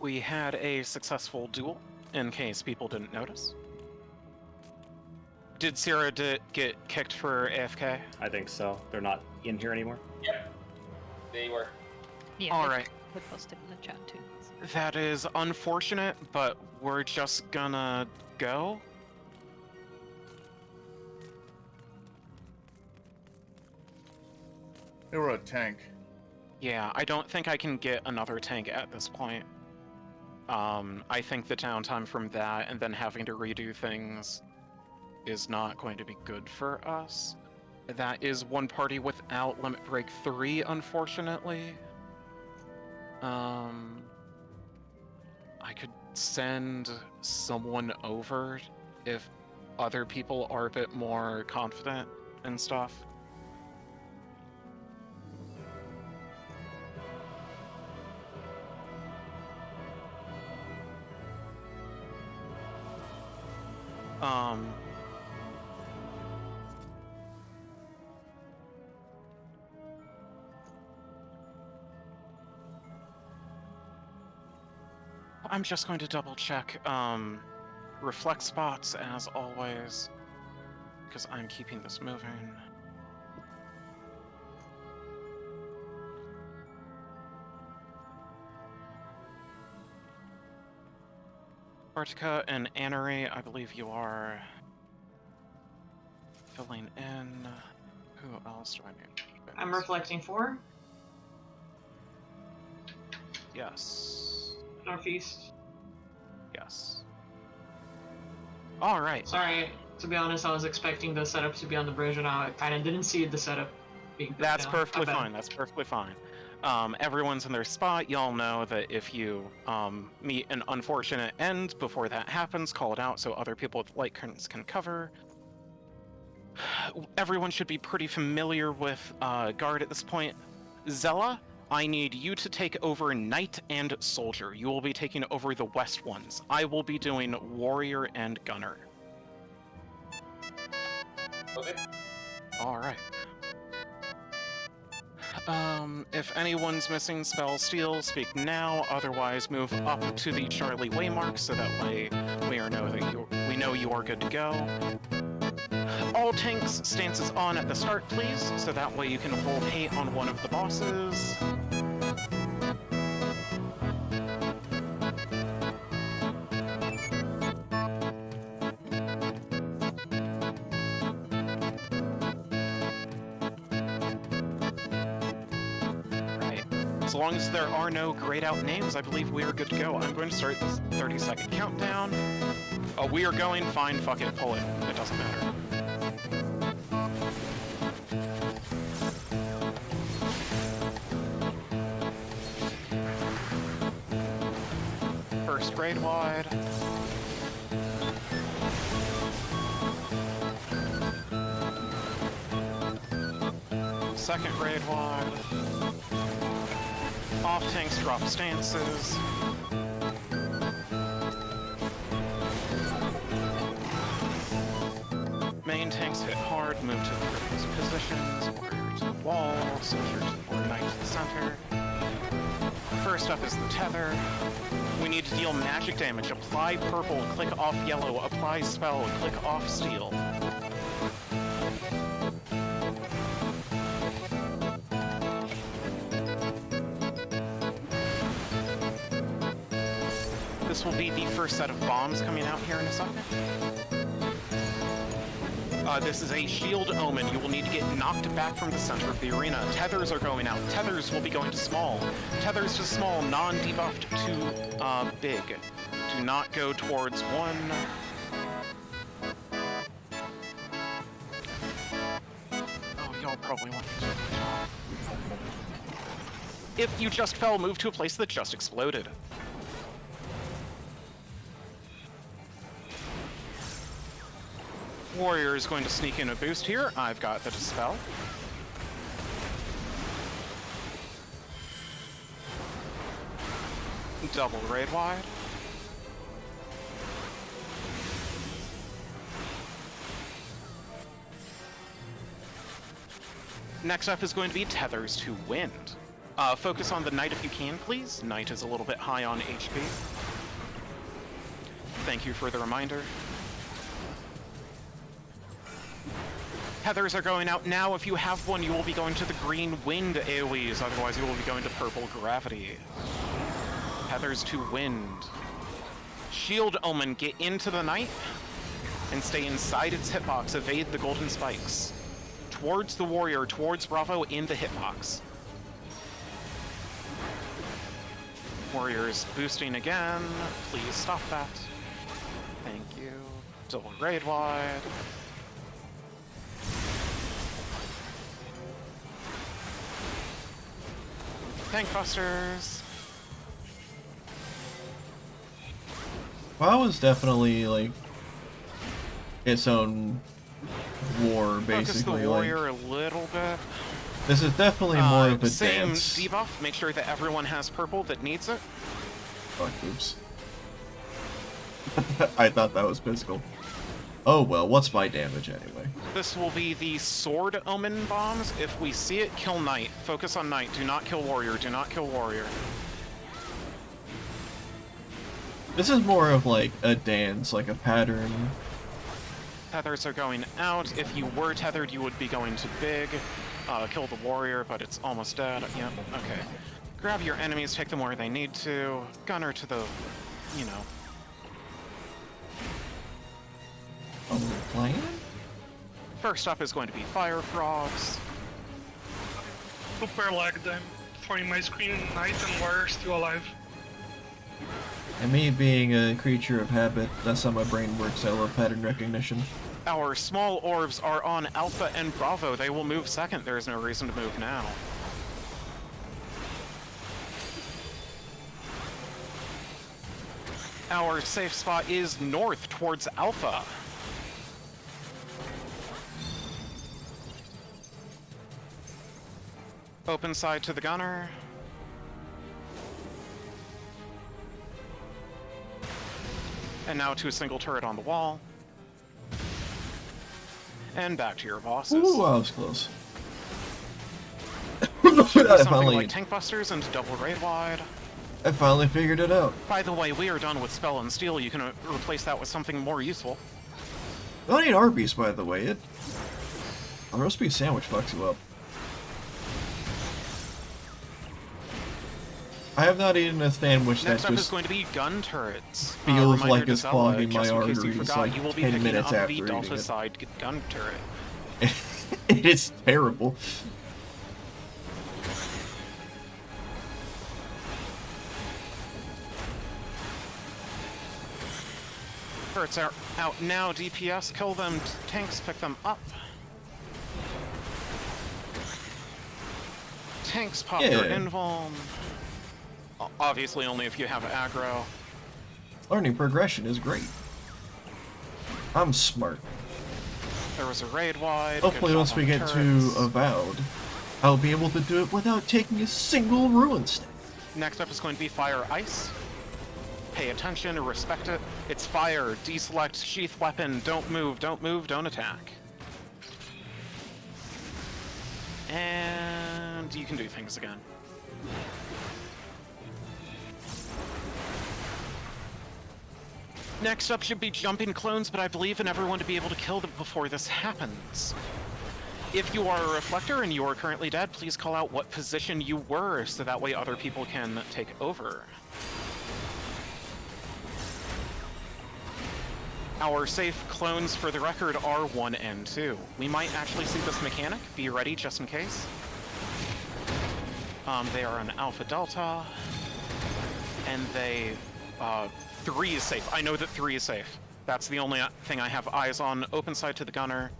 We had a successful duel, in case people didn't notice. Did Sierra get kicked for AFK? I think so. They're not in here anymore. Yep. They were. Yeah. Alright. We posted in the chat too. That is unfortunate, but we're just gonna go. They were a tank. Yeah, I don't think I can get another tank at this point. I think the downtime from that and then having to redo things is not going to be good for us. That is one party without Limit Break 3, unfortunately. I could send someone over if other people are a bit more confident and stuff. I'm just going to double check reflect spots as always, because I'm keeping this moving. Artica and Annery, I believe you are filling in. Who else do I need? I'm reflecting 4. Yes. Northeast. Yes. All right. Sorry, to be honest, I was expecting the setup to be on the bridge, and I kind of didn't see the setup being. That's down. perfectly My bad. fine. That's perfectly fine. Everyone's in their spot. Y'all know that if you meet an unfortunate end before that happens, call it out so other people with light curtains can cover. Everyone should be pretty familiar with guard at this point. Zella, I need you to take over Knight and Soldier. You will be taking over the west ones. I will be doing Warrior and Gunner. Okay. Alright. If anyone's missing spell steal, speak now. Otherwise, move up to the Charlie waymark so that way we know you are good to go. All tanks stances on at the start, please, so that way you can roll hate on one of the bosses. Right. As long as there are no grayed out names, I believe we are good to go. I'm going to start this 30-second countdown. Oh, we are going? Fine, fuck it, pull it. It doesn't matter. First grade wide. Second grade wide. Off tanks drop stances. Main tanks hit hard, move to the previous positions, warrior to the wall, soldier to the Knight to the center. Next up is the tether. We need to deal magic damage. Apply purple, click off yellow. Apply spell, click off steel. This will be the first set of bombs coming out here in a second. This is a shield omen. You will need to get knocked back from the center of the arena. Tethers are going out. Tethers will be going to small. Tethers to small, non-debuffed to big. Do not go towards one. Oh, y'all probably want to. If you just fell, move to a place that just exploded. Warrior is going to sneak in a boost here. I've got the Dispel. Double raid wide. Next up is going to be Tethers to Wind. Focus on the Knight if you can, please. Knight is a little bit high on HP. Thank you for the reminder. Tethers are going out now. If you have one, you will be going to the green wind AoEs. Otherwise, you will be going to purple gravity. Tethers to wind. Shield Omen, get into the Knight and stay inside its hitbox. Evade the golden spikes. Towards the Warrior, towards Bravo in the hitbox. Warrior is boosting again. Please stop that. Thank you. Double raid wide. Tank busters. WoW is definitely like its own war, basically. Focus the warrior a little bit. This is definitely more of a same dance. Debuff. Make sure that everyone has purple that needs it. Fuck, oops. I thought that was physical. Oh well, what's my damage anyway? This will be the Sword Omen bombs. If we see it, kill Knight. Focus on Knight. Do not kill Warrior. Do not kill Warrior. This is more of like a dance, like a pattern. Tethers are going out. If you were tethered, you would be going to big. Kill the Warrior, but it's almost dead. Yep, okay. Grab your enemies, take them where they need to. Gunner to the, you know. Plan? First up is going to be Fire Frogs. Super lagged. I'm throwing my screen Knight and Warrior still alive. And me being a creature of habit, that's how my brain works. I love pattern recognition. Our small orbs are on Alpha and Bravo. They will move second. There is no reason to move now. Our safe spot is north towards Alpha. Open side to the gunner. And now to a single turret on the wall. And back to your bosses. Ooh, I was close. Something like tank busters and double raid wide. I finally figured it out. By the way, we are done with spell and steel. You can replace that with something more useful. Don't eat Arby's, by the way. A roast beef sandwich fucks you up. I have not eaten a sandwich that Next up is just going to be gun turrets. feels like to it's Zella, clogging my just in case you arteries forgot, like you will be 10 picking minutes up after the eating Delta it. side gun turret. It is terrible. Turrets are out now. DPS, kill them. Tanks, pick them up. Tanks pop their invuln. Obviously only if you have aggro. Learning progression is great. I'm smart. There was a raid wide. Hopefully once we get to Avowed, I'll be able to do it without taking a single ruin step. Next up is going to be Fire Ice. Pay attention, respect it. It's fire. Deselect sheath weapon. Don't move, don't move, don't attack. And you can do things again. Next up should be jumping clones, but I believe in everyone to be able to kill them before this happens. If you are a reflector and you are currently dead, please call out what position you were, so that way other people can take over. Our safe clones, for the record, are 1 and 2. We might actually see this mechanic. Be ready, just in case. They are an Alpha Delta, and they... 3 is safe. I know that 3 is safe. That's the only thing I have eyes on. Open side to the gunner.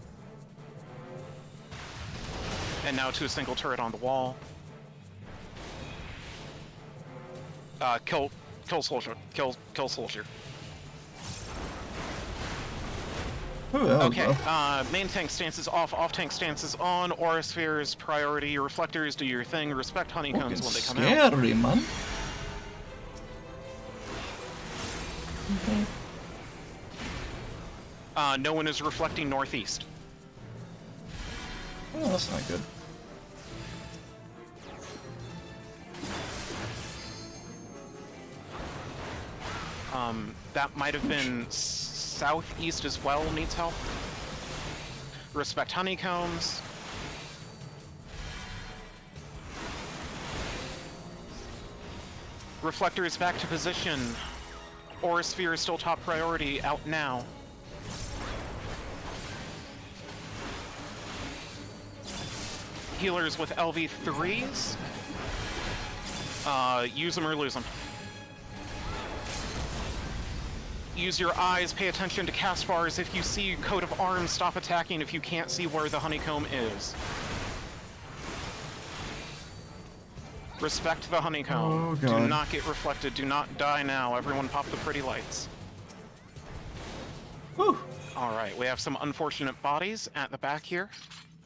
And now to a single turret on the wall. Kill soldier. Kill soldier. Okay, main tank stance is off tank stance is on, aura spheres, priority, reflectors, do your thing, respect honeycombs when they come out. Scary, man. No one is reflecting northeast. Oh, that's not good. That might have been southeast as well, needs help. Respect honeycombs. Reflector is back to position. Aura sphere is still top priority, out now. Healers with LV3s. Use them or lose them. Use your eyes, pay attention to cast bars. If you see coat of arms, stop attacking if you can't see where the honeycomb is. Respect the honeycomb. Oh, God. Do not get reflected. Do not die now. Everyone pop the pretty lights. Whew. Alright, we have some unfortunate bodies at the back here.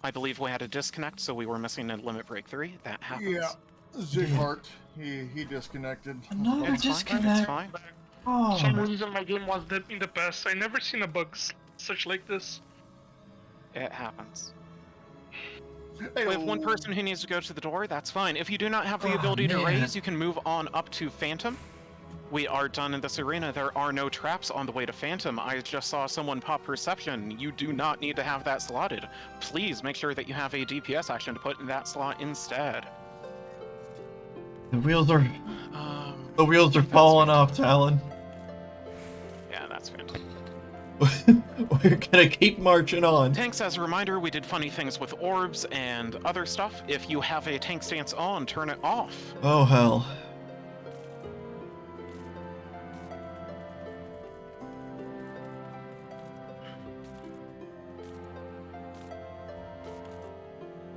I believe we had a disconnect, so we were missing a limit break 3. That happens. Yeah, Zighart, he disconnected. Another disconnect. It's fine. Oh. For some reason my game was dead in the past. I never seen a bug such like this. It happens. We have one person who needs to go to the door, that's fine. If you do not have the ability to raise, you can move on up to Phantom. We are done in this arena. There are no traps on the way to Phantom. I just saw someone pop Perception. You do not need to have that slotted. Please make sure that you have a DPS action to put in that slot instead. The wheels are falling off, Talon. Yeah, that's fantastic. We're gonna keep marching on. Tanks, as a reminder, we did funny things with orbs and other stuff. If you have a tank stance on, turn it off. Oh, hell.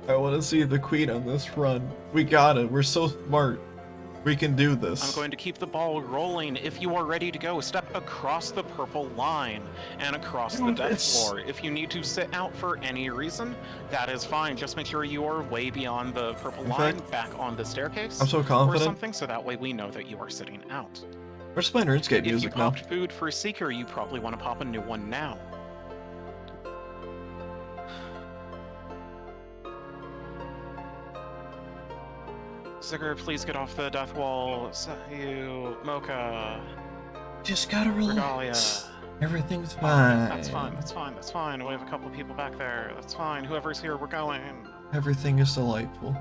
I want to see the queen on this run. We got it. We're so smart. We can do this. I'm going to keep the ball rolling. If you are ready to go, step across the purple line and across the death floor. If you need to sit out for any reason, that is fine. Just make sure you are way beyond the purple line, back on the staircase. I'm so confident. Or something, so that way we know that you are sitting out. We're just playing RuneScape music now. If you popped food for Seeker, you probably want to pop a new one now. Seeker, please get off the death wall. You, Mocha. Just gotta Regalia. relax. Everything's fine. That's fine, that's fine, that's fine. We have a couple of people back there. That's fine. Whoever's here, we're going. Everything is delightful.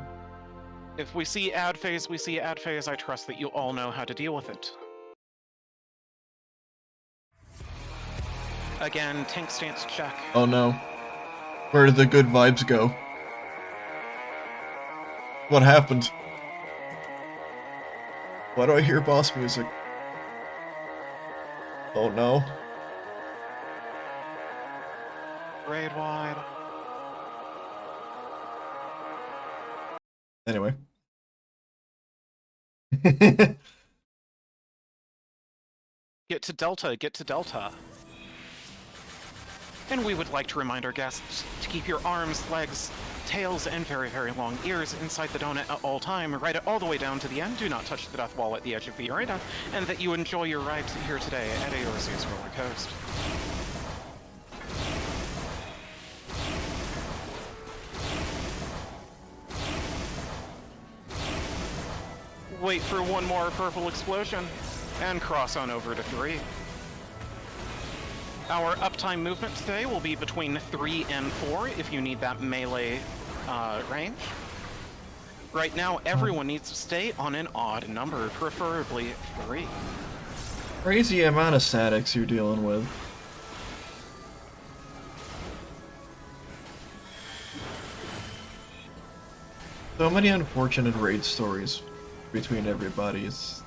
If we see ad phase, we see ad phase. I trust that you all know how to deal with it. Again, tank stance check. Oh no. Where did the good vibes go? What happened? Why do I hear boss music? Oh no. Raid wide. Anyway. Get to Delta, get to Delta. And we would like to remind our guests to keep your arms, legs, tails, and very, very long ears inside the donut at all time. Ride it all the way down to the end. Do not touch the death wall at the edge of the arena. And that you enjoy your ride here today at Eorzeus Roller Coast. Wait for one more purple explosion. And cross on over to 3. Our uptime movement today will be between 3 and 4 if you need that melee range. Right now, everyone needs to stay on an odd number, preferably 3. Crazy amount of statics you're dealing with. So many unfortunate raid stories between everybody. It's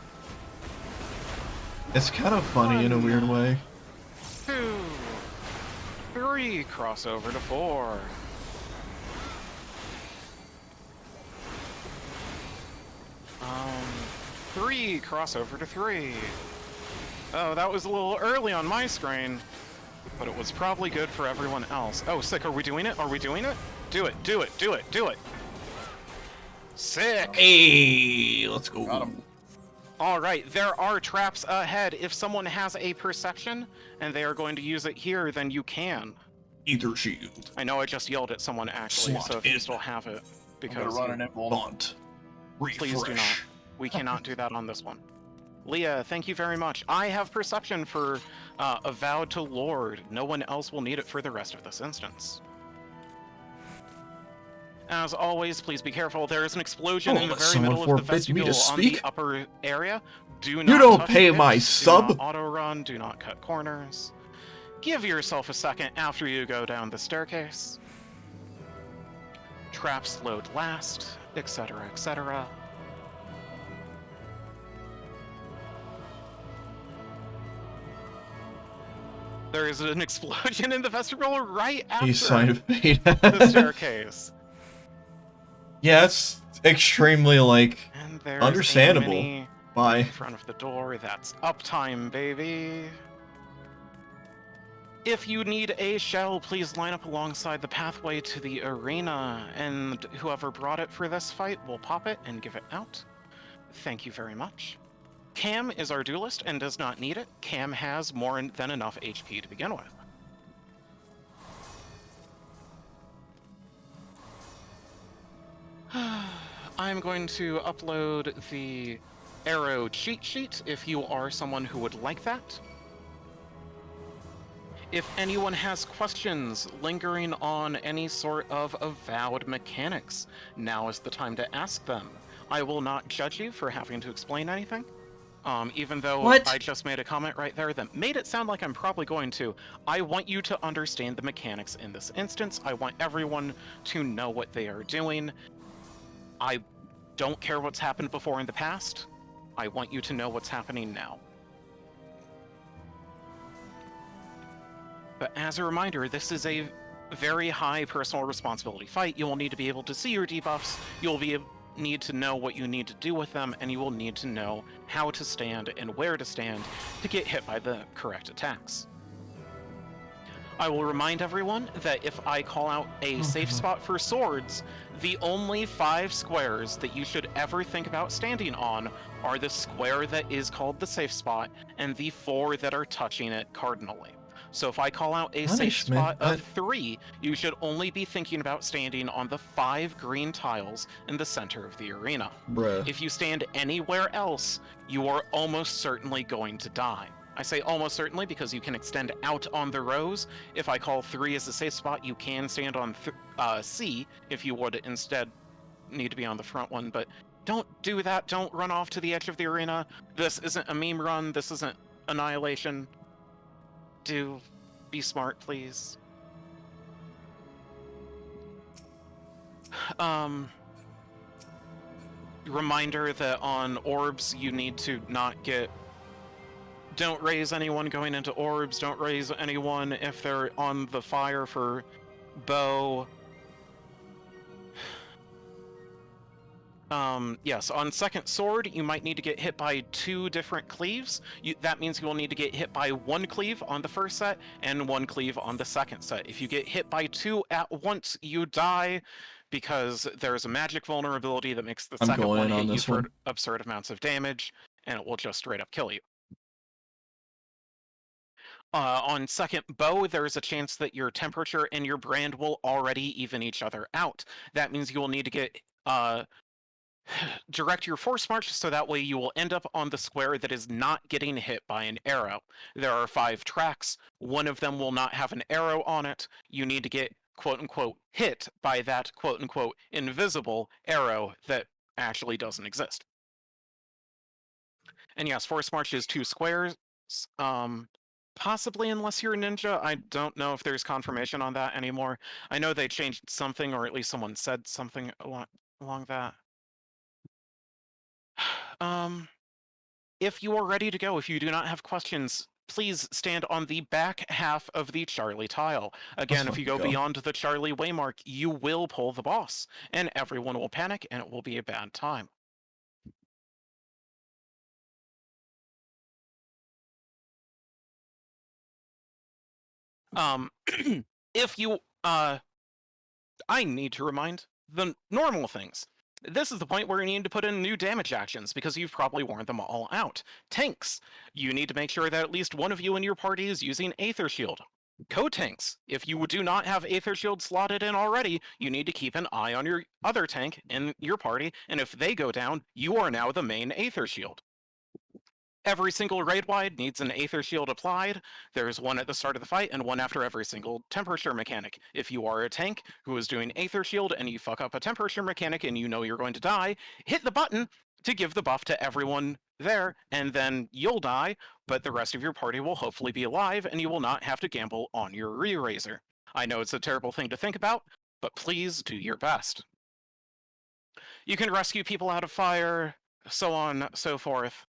kind of funny in a weird way. 2, 3, crossover to 4. Three, crossover to 3. Oh, that was a little early on my screen, but it was probably good for everyone else. Oh, sick, are we doing it? Are we doing it? Do it, do it, do it, do it. Sick. Hey, let's go. Got him. All right, there are traps ahead. If someone has a perception and they are going to use it here, then you can. Ether shield. I know I just yelled at someone actually, Slot so if you in. still have it, I'm because gonna run an Font. please do not. We cannot do that on this one. Leah, thank you very much. I have perception for Avowed to Lord. No one else will need it for the rest of this instance. As always, please be careful. There is an explosion in the very middle of the vestibule on the upper area. Do not don't touch pay it. my Do sub. not auto run. Do not cut corners. Give yourself a second after you go down the staircase. Traps load last, etc., etc. There is an explosion in the vestibule right after He signed fate. the staircase. Yeah, it's extremely, like, And there's understandable. a mini Bye. in front of the door. That's uptime, baby. If you need a shell, please line up alongside the pathway to the arena, and whoever brought it for this fight will pop it and give it out. Thank you very much. Cam is our duelist and does not need it. Cam has more than enough HP to begin with. I'm going to upload the arrow cheat sheet if you are someone who would like that. If anyone has questions lingering on any sort of avowed mechanics, now is the time to ask them. I will not judge you for having to explain anything. Even though I just made a comment right there that made it sound like I'm probably going to. I want you to understand the mechanics in this instance. I want everyone to know what they are doing. I don't care what's happened before in the past. I want you to know what's happening now. But as a reminder, this is a very high personal responsibility fight. You will need to be able to see your debuffs. You'll need to know what you need to do with them, and you will need to know how to stand and where to stand to get hit by the correct attacks. I will remind everyone that if I call out a safe spot for swords, the only 5 squares that you should ever think about standing on are the square that is called the safe spot and the 4 that are touching it cardinally. So if I call out a safe spot of 3, you should only be thinking about standing on the 5 green tiles in the center of the arena. Bruh. If you stand anywhere else, you are almost certainly going to die. I say almost certainly because you can extend out on the rows. If I call 3 as a safe spot, you can stand on C if you would instead need to be on the front one, but don't do that. Don't run off to the edge of the arena. This isn't a meme run. This isn't Annihilation. Do be smart, please. Reminder that on orbs, you need to not get... Don't raise anyone going into orbs. Don't raise anyone if they're on the fire for bow. Yes, on second sword, you might need to get hit by 2 different cleaves. That means you will need to get hit by 1 cleave on the first set and 1 cleave on the second set. If you get hit by 2 at once, you die because there's a magic vulnerability that makes the second one hit you for absurd amounts of damage, and it will just straight up kill you. On second bow, there is a chance that your temperature and your brand will already even each other out. That means you will need to get direct your force march so that way you will end up on the square that is not getting hit by an arrow. There are 5 tracks. One of them will not have an arrow on it. You need to get quote-unquote hit by that quote-unquote invisible arrow that actually doesn't exist. And yes, force march is 2 squares. Possibly unless you're a ninja. I don't know if there's confirmation on that anymore. I know they changed something, or at least someone said something along that. If you are ready to go, if you do not have questions, please stand on the back half of the Charlie tile. Again, if you go beyond the Charlie waymark, you will pull the boss, and everyone will panic, and it will be a bad time. If you, I need to remind the normal things. This is the point where you need to put in new damage actions, because you've probably worn them all out. Tanks, you need to make sure that at least one of you in your party is using Aether Shield. Co-tanks, if you do not have Aether Shield slotted in already, you need to keep an eye on your other tank in your party, and if they go down, you are now the main Aether Shield. Every single raid-wide needs an Aether Shield applied. There's one at the start of the fight and one after every single temperature mechanic. If you are a tank who is doing Aether Shield and you fuck up a temperature mechanic and you know you're going to die, hit the button to give the buff to everyone there, and then you'll die, but the rest of your party will hopefully be alive and you will not have to gamble on your re-raiser. I know it's a terrible thing to think about, but please do your best. You can rescue people out of fire, so on, so forth.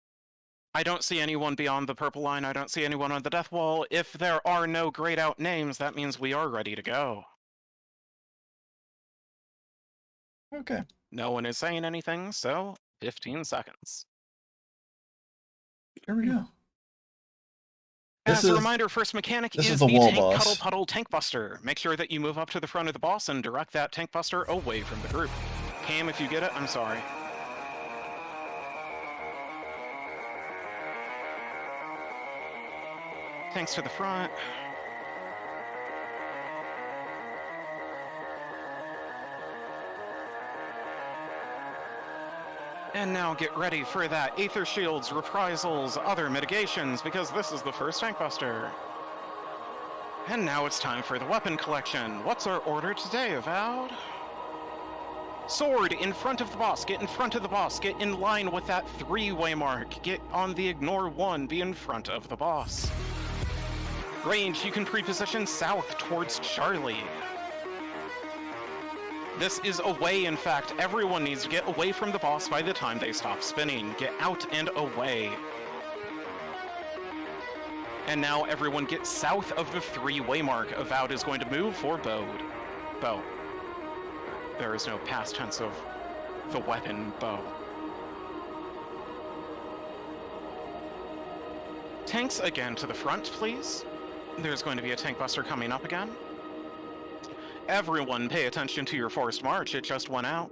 I don't see anyone beyond the purple line. I don't see anyone on the death wall. If there are no grayed out names, that means we are ready to go. Okay. No one is saying anything, so 15 seconds. Here we go. As a reminder, first mechanic is the wall Tank boss. Cuddle Puddle Tank Buster. Make sure that you move up to the front of the boss and direct that Tank Buster away from the group. Cam, if you get it, I'm sorry. Tanks to the front. And now get ready for that Aether Shields, Reprisals, other mitigations, because this is the first Tank Buster. And now it's time for the weapon collection. What's our order today, Avowed? Sword in front of the boss. Get in front of the boss. Get in line with that 3-way mark. Get on the ignore 1. Be in front of the boss. Range, you can pre-position south towards Charlie. This is away, in fact. Everyone needs to get away from the boss by the time they stop spinning. Get out and away. And now everyone get south of the 3-way mark. Avowed is going to move for bowed. Bow. There is no past tense of the weapon bow. Tanks again to the front, please. There's going to be a Tank Buster coming up again. Everyone pay attention to your forced march, it just went out.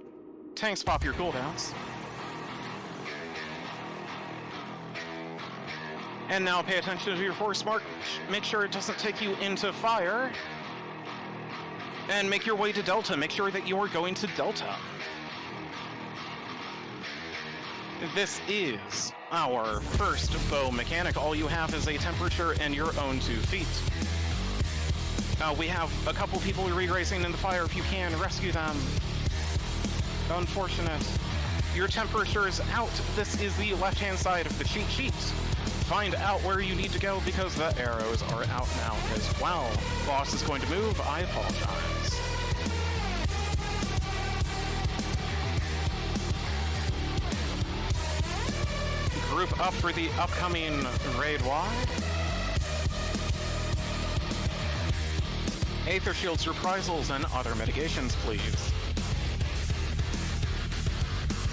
Tanks pop your cooldowns. And now pay attention to your forced march, make sure it doesn't take you into fire. And make your way to Delta, make sure that you are going to Delta. This is our first bow mechanic. All you have is a temperature and your own 2 feet. We have a couple people re-racing in the fire. If you can, rescue them. Unfortunate. Your temperature is out. This is the left-hand side of the cheat sheet. Find out where you need to go because the arrows are out now as well. Boss is going to move. I apologize. Group up for the upcoming raid wide. Aether Shields, Reprisals, and other mitigations, please.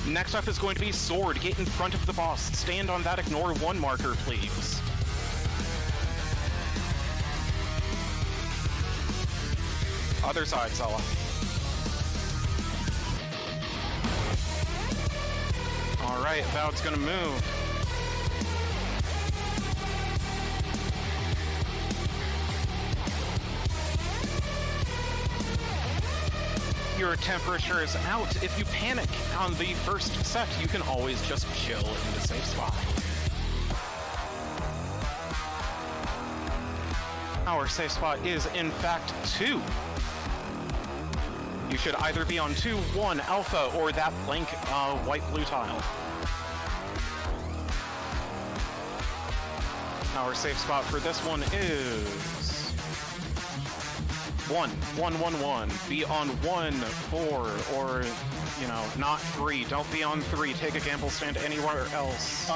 Next up is going to be Sword. Get in front of the boss. Stand on that ignore 1 marker, please. Other side, Sala. Alright, Avowed's gonna move. Your temperature is out. If you panic on the first set, you can always just chill in the safe spot. Our safe spot is, in fact, 2. You should either be on 2, 1, Alpha, or that blank white-blue tile. Our safe spot for this one is 1, 1, 1, 1. Be on 1, 4, or, you know, not 3. Don't be on 3. Take a gamble stand anywhere else.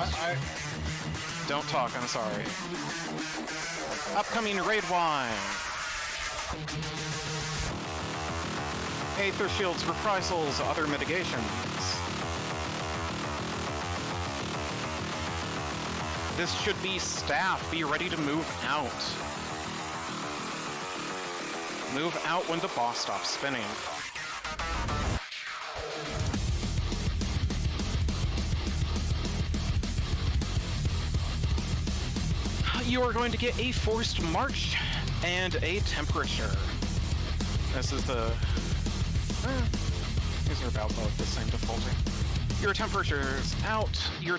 Don't talk, I'm sorry. Upcoming raid wine. Aether shields, reprisals, other mitigations. This should be staff. Be ready to move out. Move out when the boss stops spinning. You are going to get a forced march and a temperature. This is the... these are about both the same difficulty. Your temperature is out. Your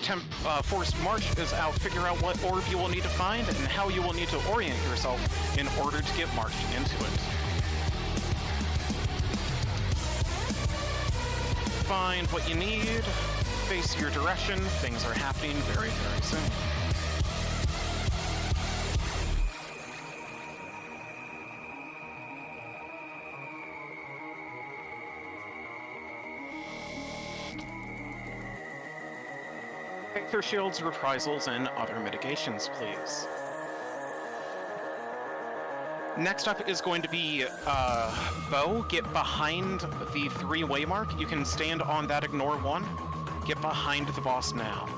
forced march is out. Figure out what orb you will need to find and how you will need to orient yourself in order to get marched into it. Find what you need. Face your direction. Things are happening very, very soon. Aether shields, reprisals, and other mitigations, please. Next up is going to be Bo. Get behind the 3-way mark. You can stand on that ignore 1. Get behind the boss now.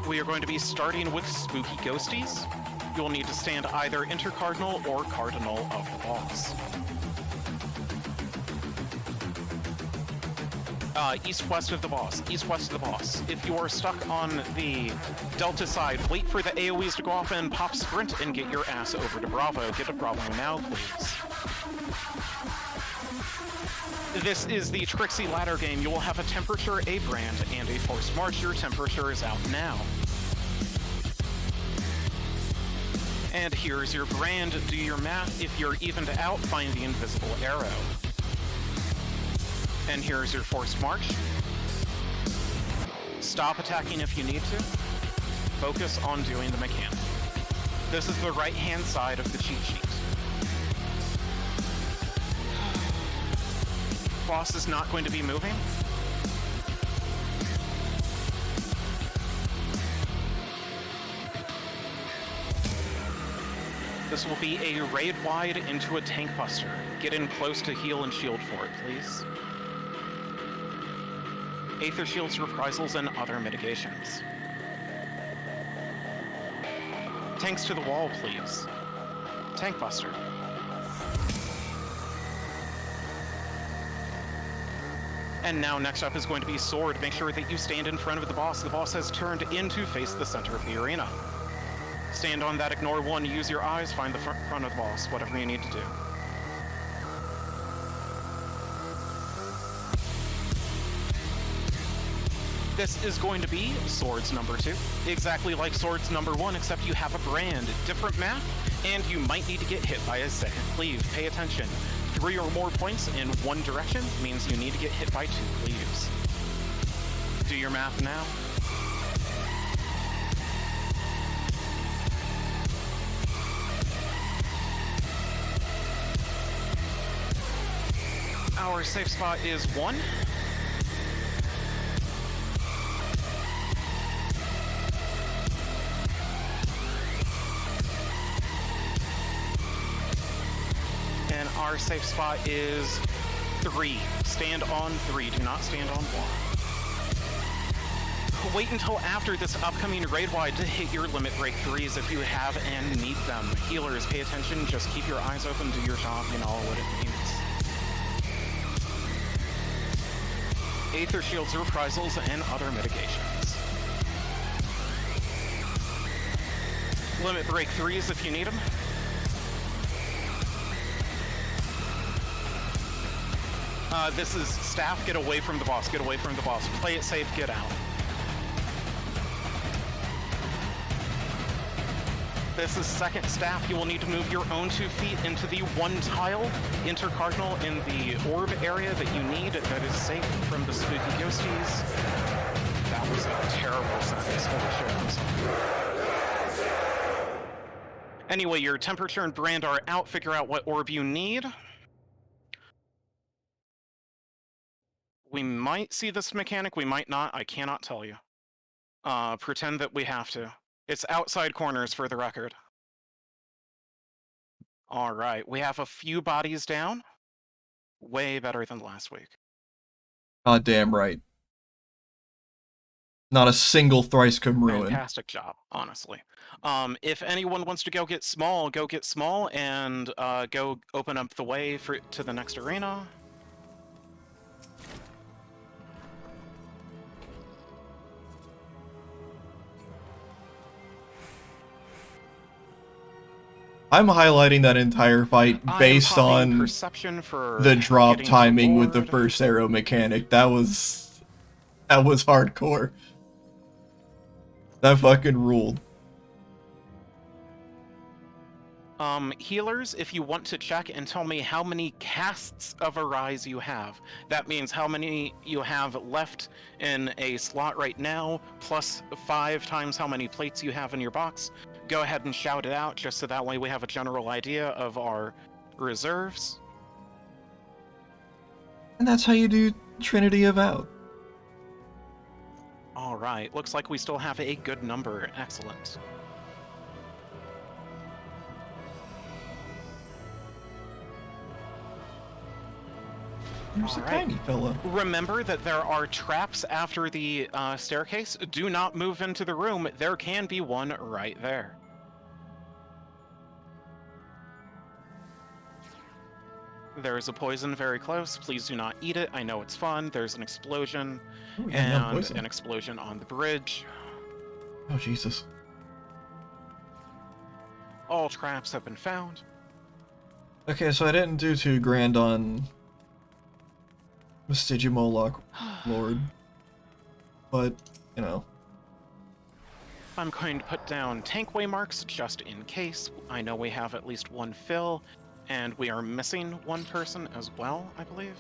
We are going to be starting with Spooky Ghosties. You'll need to stand either intercardinal or cardinal of the boss. East-west of the boss. East-west of the boss. If you are stuck on the Delta side, wait for the AoEs to go off and pop sprint and get your ass over to Bravo. Get to Bravo now, please. This is the Trixie ladder game. You will have a temperature, a brand, and a forced march. Your temperature is out now. And here's your brand. Do your math. If you're evened out, find the invisible arrow. And here's your forced march. Stop attacking if you need to. Focus on doing the mechanic. This is the right-hand side of the cheat sheet. Boss is not going to be moving. This will be a raid wide into a tank buster. Get in close to heal and shield for it, please. Aether shields, reprisals, and other mitigations. Tanks to the wall, please. Tank buster. And now next up is going to be sword. Make sure that you stand in front of the boss. The boss has turned in to face the center of the arena. Stand on that ignore 1, use your eyes, find the front of the boss, whatever you need to do. This is going to be Swords number 2. Exactly like Swords number 1, except you have a brand, different map, and you might need to get hit by a second cleave. Pay attention. 3 or more points in one direction means you need to get hit by 2 cleaves. Do your math now. Our safe spot is 1. And our safe spot is 3. Stand on 3. Do not stand on 1. Wait until after this upcoming raid wide to hit your limit break 3s if you have and need them. Healers, pay attention. Just keep your eyes open. Do your job. You know what it means. Aether shields, reprisals, and other mitigations. Limit break 3s if you need them. This is staff, get away from the boss, get away from the boss. Play it safe, get out. This is second staff, you will need to move your own 2 feet into the 1 tile intercardinal in the orb area that you need that is safe from the spooky ghosties. That was a terrible sentence, holy shit, I'm sorry. Anyway, your temperature and brand are out, figure out what orb you need. We might see this mechanic, we might not, I cannot tell you. Pretend that we have to. It's outside corners for the record. Alright, we have a few bodies down. Way better than last week. God damn right. Not a single thrice come ruin. Fantastic job, honestly. If anyone wants to go get small, and go open up the way to the next arena. I'm highlighting that entire fight based on perception for the drop getting timing with the bored. first arrow mechanic. That was hardcore. That fucking ruled. Healers, if you want to check and tell me how many casts of Arise you have. That means how many you have left in a slot right now, plus 5 times how many plates you have in your box. Go ahead and shout it out, just so that way we have a general idea of our reserves. And that's how you do Trinity of Out. Alright, looks like we still have a good number. Excellent. There's a tiny fella. Remember that there are traps after the staircase. Do not move into the room. There can be one right there. There is a poison very close. Please do not eat it. I know it's fun. There's an explosion. Ooh, yeah, no and poison. an explosion on the bridge. Oh, Jesus. All traps have been found. Okay, so I didn't do too grand on Mystigimoloch Lord. But, you know. I'm going to put down tankway marks just in case. I know we have at least one fill, and we are missing one person as well, I believe.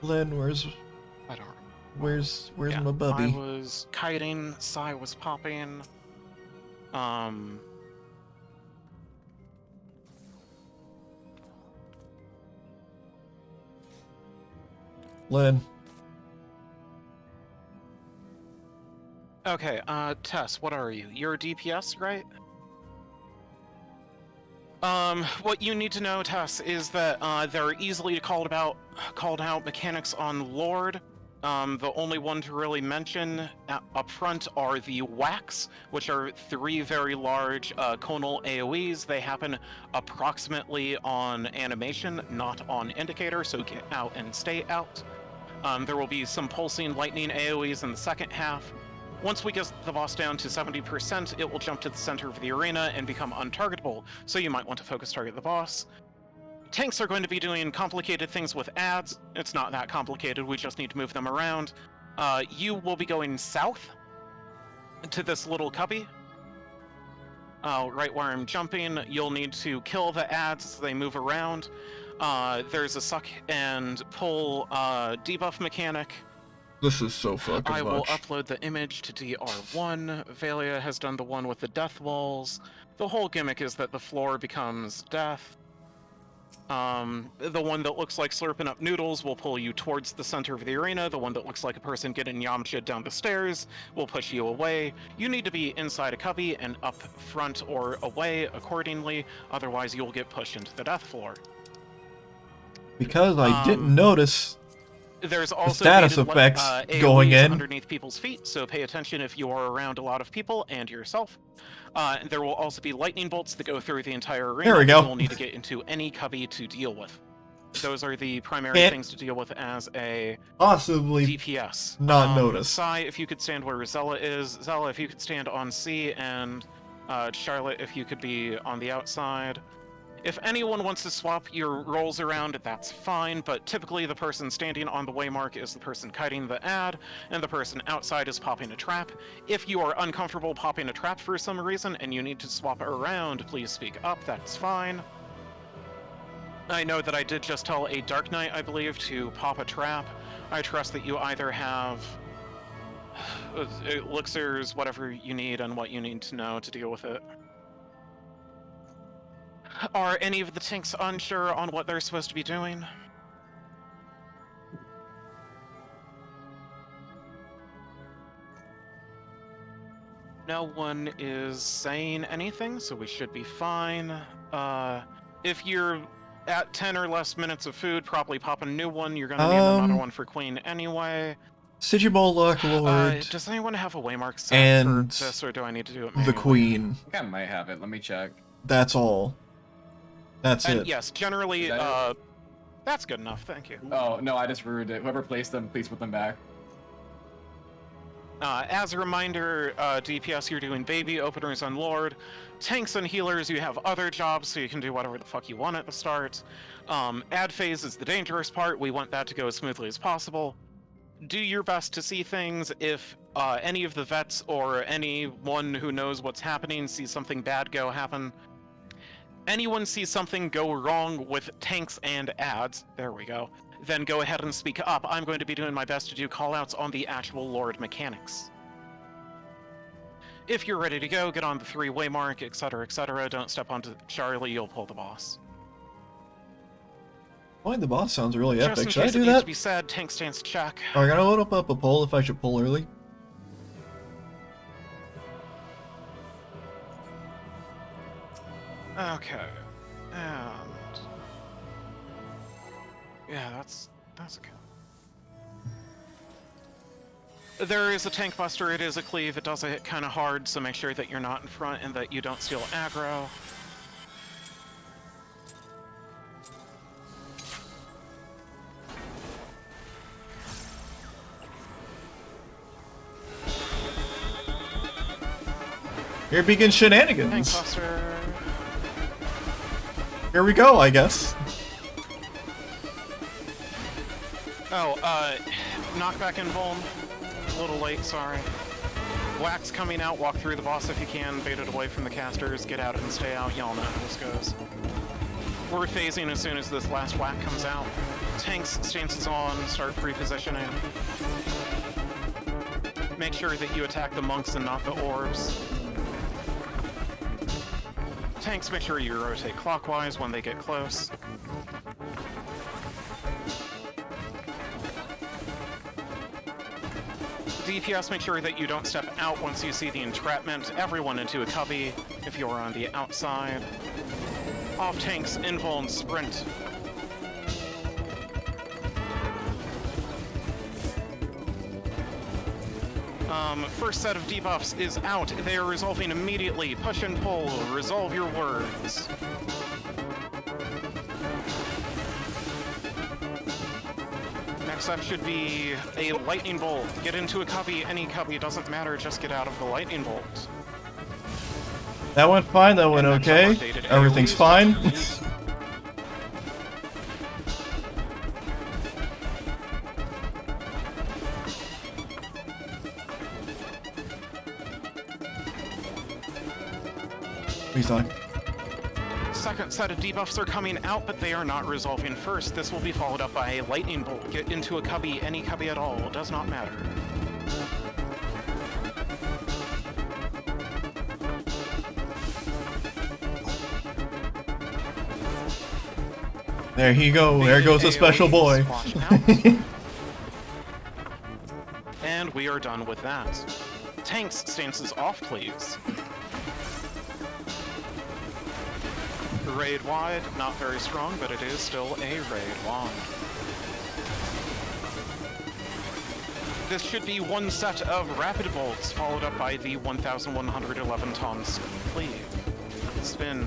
Lynn, where's I don't where's yeah, my bubby? I was kiting, Sai was popping. Lynn. Okay, Tess, what are you? You're a DPS, right? What you need to know, Tess, is that there are easily called out mechanics on Lord. The only one to really mention up front are the whacks, which are 3 very large conal AoEs. They happen approximately on animation, not on indicator, so get out and stay out. There will be some pulsing lightning AoEs in the second half. Once we get the boss down to 70%, it will jump to the center of the arena and become untargetable, so you might want to focus target the boss. Tanks are going to be doing complicated things with ads. It's not that complicated, we just need to move them around. You will be going south to this little cubby. Right where I'm jumping, you'll need to kill the ads as they move around. There's a suck and pull debuff mechanic. This is so fucking I will much. upload the image to DR1. Valia has done the one with the death walls. The whole gimmick is that the floor becomes death. The one that looks like slurping up noodles will pull you towards the center of the arena. The one that looks like a person getting Yamcha down the stairs will push you away. You need to be inside a cubby and up front or away accordingly, otherwise you'll get pushed into the death floor. Because I didn't notice There's also status gated effects AoEs going in. underneath people's feet, so pay attention if you are around a lot of people and yourself. There will also be lightning bolts that go through the entire arena. There we go. You'll need to get into any cubby to deal with. Those are the primary Can't things to deal with as a possibly DPS. not notice. Sai, if you could stand where Zella is. Zella, if you could stand on C, and Charlotte, if you could be on the outside. If anyone wants to swap your roles around, that's fine, but typically the person standing on the waymark is the person kiting the ad, and the person outside is popping a trap. If you are uncomfortable popping a trap for some reason and you need to swap it around, please speak up, that's fine. I know that I did just tell a Dark Knight, I believe, to pop a trap. I trust that you either have elixirs, whatever you need, and what you need to know to deal with it. Are any of the tanks unsure on what they're supposed to be doing? No one is saying anything, so we should be fine. If you're at 10 or less minutes of food, probably pop a new one. You're gonna need another one for Queen anyway. Sigibol Lord. Does anyone have a waymark set and for this, or do I need to do it the manually? Queen. I think I might have it. Let me check. That's all. That's and it. Yes, generally, that that's good enough. Thank you. Oh no, I just ruined it. Whoever placed them, please put them back. As a reminder, DPS, you're doing baby openers on Lord. Tanks and healers, you have other jobs, so you can do whatever the fuck you want at the start. Ad phase is the dangerous part. We want that to go as smoothly as possible. Do your best to see things. If any of the vets or anyone who knows what's happening sees something bad happen, anyone sees something go wrong with tanks and ads, there we go, then go ahead and speak up. I'm going to be doing my best to do callouts on the actual Lord mechanics. If you're ready to go, get on the 3-way mark, etc., etc. Don't step onto Charlie, you'll pull the boss. Boy, the boss sounds really Just epic. in Should I case do it needs that? to be said, tank stance check. I gotta load up a poll if I should pull early. Okay. And yeah, that's okay. There is a tank buster, it is a cleave, it does hit kind of hard, so make sure that you're not in front and that you don't steal aggro. Here begin shenanigans. Tank buster. Here we go, I guess. Oh, knockback and Vuln. A little late, sorry. Wax coming out, walk through the boss if you can, bait it away from the casters, get out and stay out, y'all know how this goes. We're phasing as soon as this last whack comes out. Tanks, stances on, start pre-positioning. Make sure that you attack the monks and not the orbs. Tanks, make sure you rotate clockwise when they get close. DPS, make sure that you don't step out once you see the entrapment. Everyone into a cubby if you're on the outside. Off tanks, invul and sprint. First set of debuffs is out. They are resolving immediately. Push and pull. Resolve your words. Next up should be a lightning bolt. Get into a cubby. Any cubby, doesn't matter. Just get out of the lightning bolt. That went fine, that went okay. Everything's fine. Please die. Second set of debuffs are coming out, but they are not resolving first. This will be followed up by a lightning bolt. Get into a cubby, any cubby at all. It does not matter. There you go. There goes the special boy. And we are done with that. Tanks, stances off, please. Raid wide, not very strong, but it is still a raid wide. This should be one set of rapid bolts, followed up by the 1,111 tons cleave. Spin,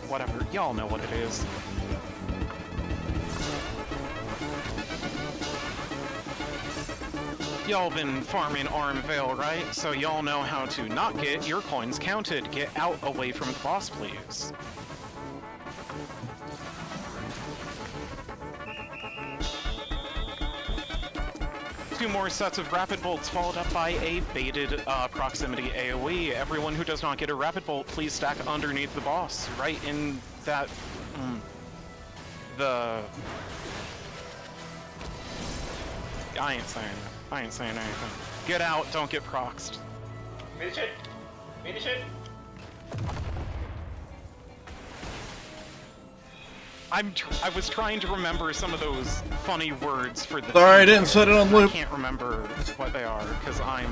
whatever, y'all know what it is. Y'all been farming Arm Veil, right? So y'all know how to not get your coins counted. Get out away from the boss, please. 2 more sets of rapid bolts followed up by a baited proximity AoE. Everyone who does not get a rapid bolt, please stack underneath the boss, right in that I ain't saying anything. Get out, don't get proxed. Finish it. Finish it. I was trying to remember some of those funny words for the. Sorry, I didn't set it on loop. I can't remember what they are because I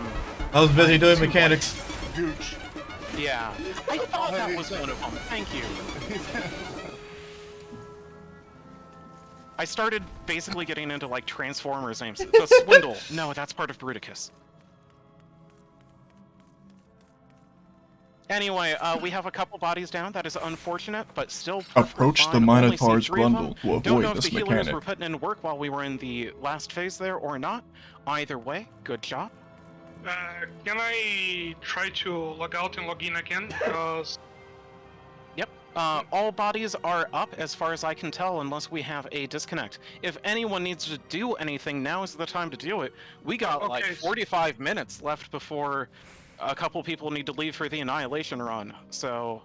was busy doing mechanics. Gooch. Yeah, I thought that was one of them. Thank you. I started basically getting into like Transformers names. The Swindle. No, that's part of Bruticus. Anyway, we have a couple bodies down. That is unfortunate, but still Approach fine. the Only Minotaur's see 3 of them. Grundle to Don't know avoid if this the healers mechanic. were putting in work while we were in the last phase there or not. Either way, good job. Can I try to log out and log in again? Because Yep. All bodies are up as far as I can tell unless we have a disconnect. If anyone needs to do anything, now is the time to do it. We got like 45 minutes left before a couple people need to leave for the Annihilation run, so...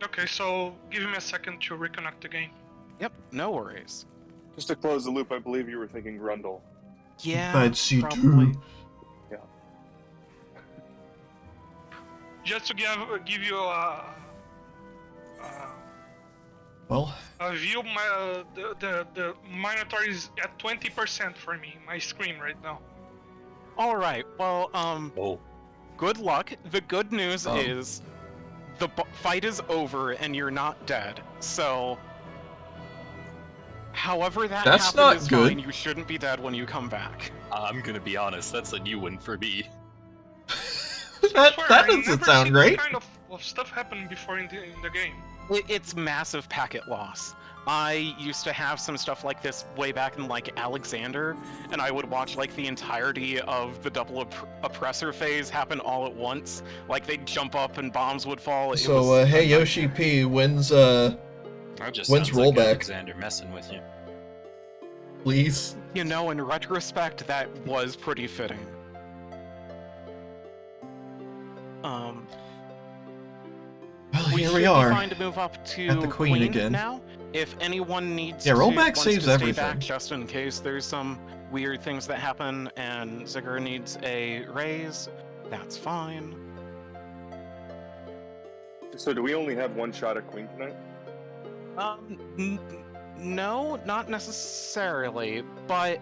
Okay, so give me a second to reconnect the game. Yep, no worries. Just to close the loop, I believe you were thinking Grundle. Yeah, That's you probably. too. Yeah. Just to give you a Well, view, the Minotaur is at 20% for me, my screen right now. Alright, well, good luck. The good news is the fight is over and you're not dead, so... However that That's happened not is good. fine, you shouldn't be dead when you come back. I'm gonna be honest, that's a new one for me. that I doesn't never sound seen great. That kind of stuff happened before in the game. It's massive packet loss. I used to have some stuff like this way back in like Alexander, and I would watch like the entirety of the double oppressor phase happen all at once. Like they'd jump up and bombs would fall. So, hey Yoshi P, when's That just when's sounds like rollback? Alexander messing with you. Please. You know, in retrospect, that was pretty fitting. Well, here should we be are. fine to move up to At the Queen again. now. If anyone needs Yeah, rollback wants saves to stay everything. back just in case there's some weird things that happen and Ziggur needs a raise, that's fine. So do we only have one shot at Queen tonight? No, not necessarily, but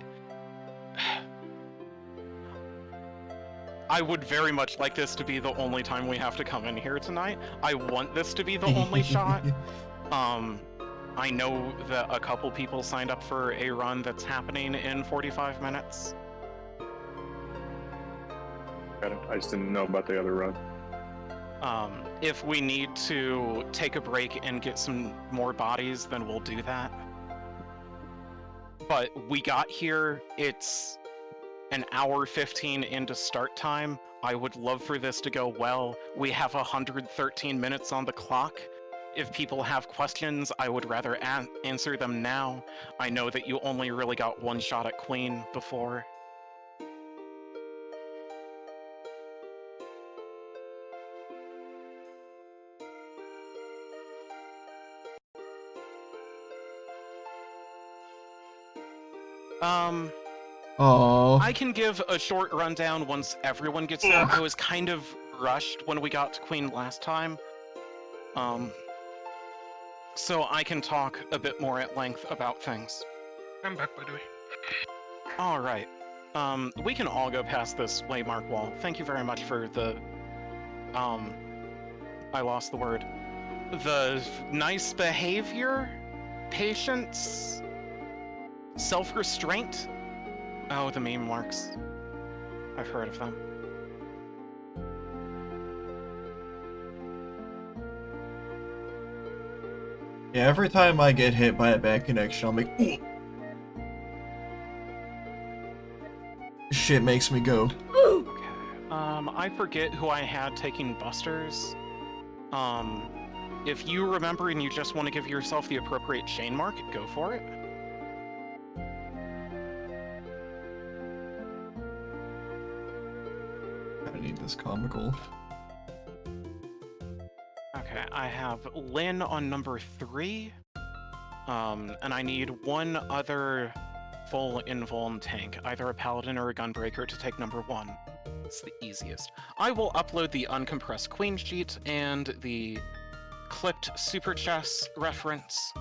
I would very much like this to be the only time we have to come in here tonight. I want this to be the only shot. I know that a couple people signed up for a run that's happening in 45 minutes. Got it. I just didn't know about the other run. If we need to take a break and get some more bodies, then we'll do that. But we got here, it's an hour 15 into start time. I would love for this to go well. We have 113 minutes on the clock. If people have questions, I would rather answer them now. I know that you only really got one shot at Queen before. Aww. I can give a short rundown once everyone gets there. I was kind of rushed when we got to Queen last time. So I can talk a bit more at length about things. I'm back, by the way. Alright. We can all go past this waymark wall. Thank you very much for the... I lost the word. The nice behavior? Patience? Self-restraint? Oh, the meme marks. I've heard of them. Yeah, every time I get hit by a bad connection, I'll make. Ooh. Shit makes me go. Okay. I forget who I had taking busters. If you remember and you just want to give yourself the appropriate chain mark, go for it. make this comical. Okay, I have Lynn on number 3. And I need one other full invuln tank, either a paladin or a gunbreaker to take number 1. It's the easiest. I will upload the uncompressed queen sheet and the clipped super chess reference,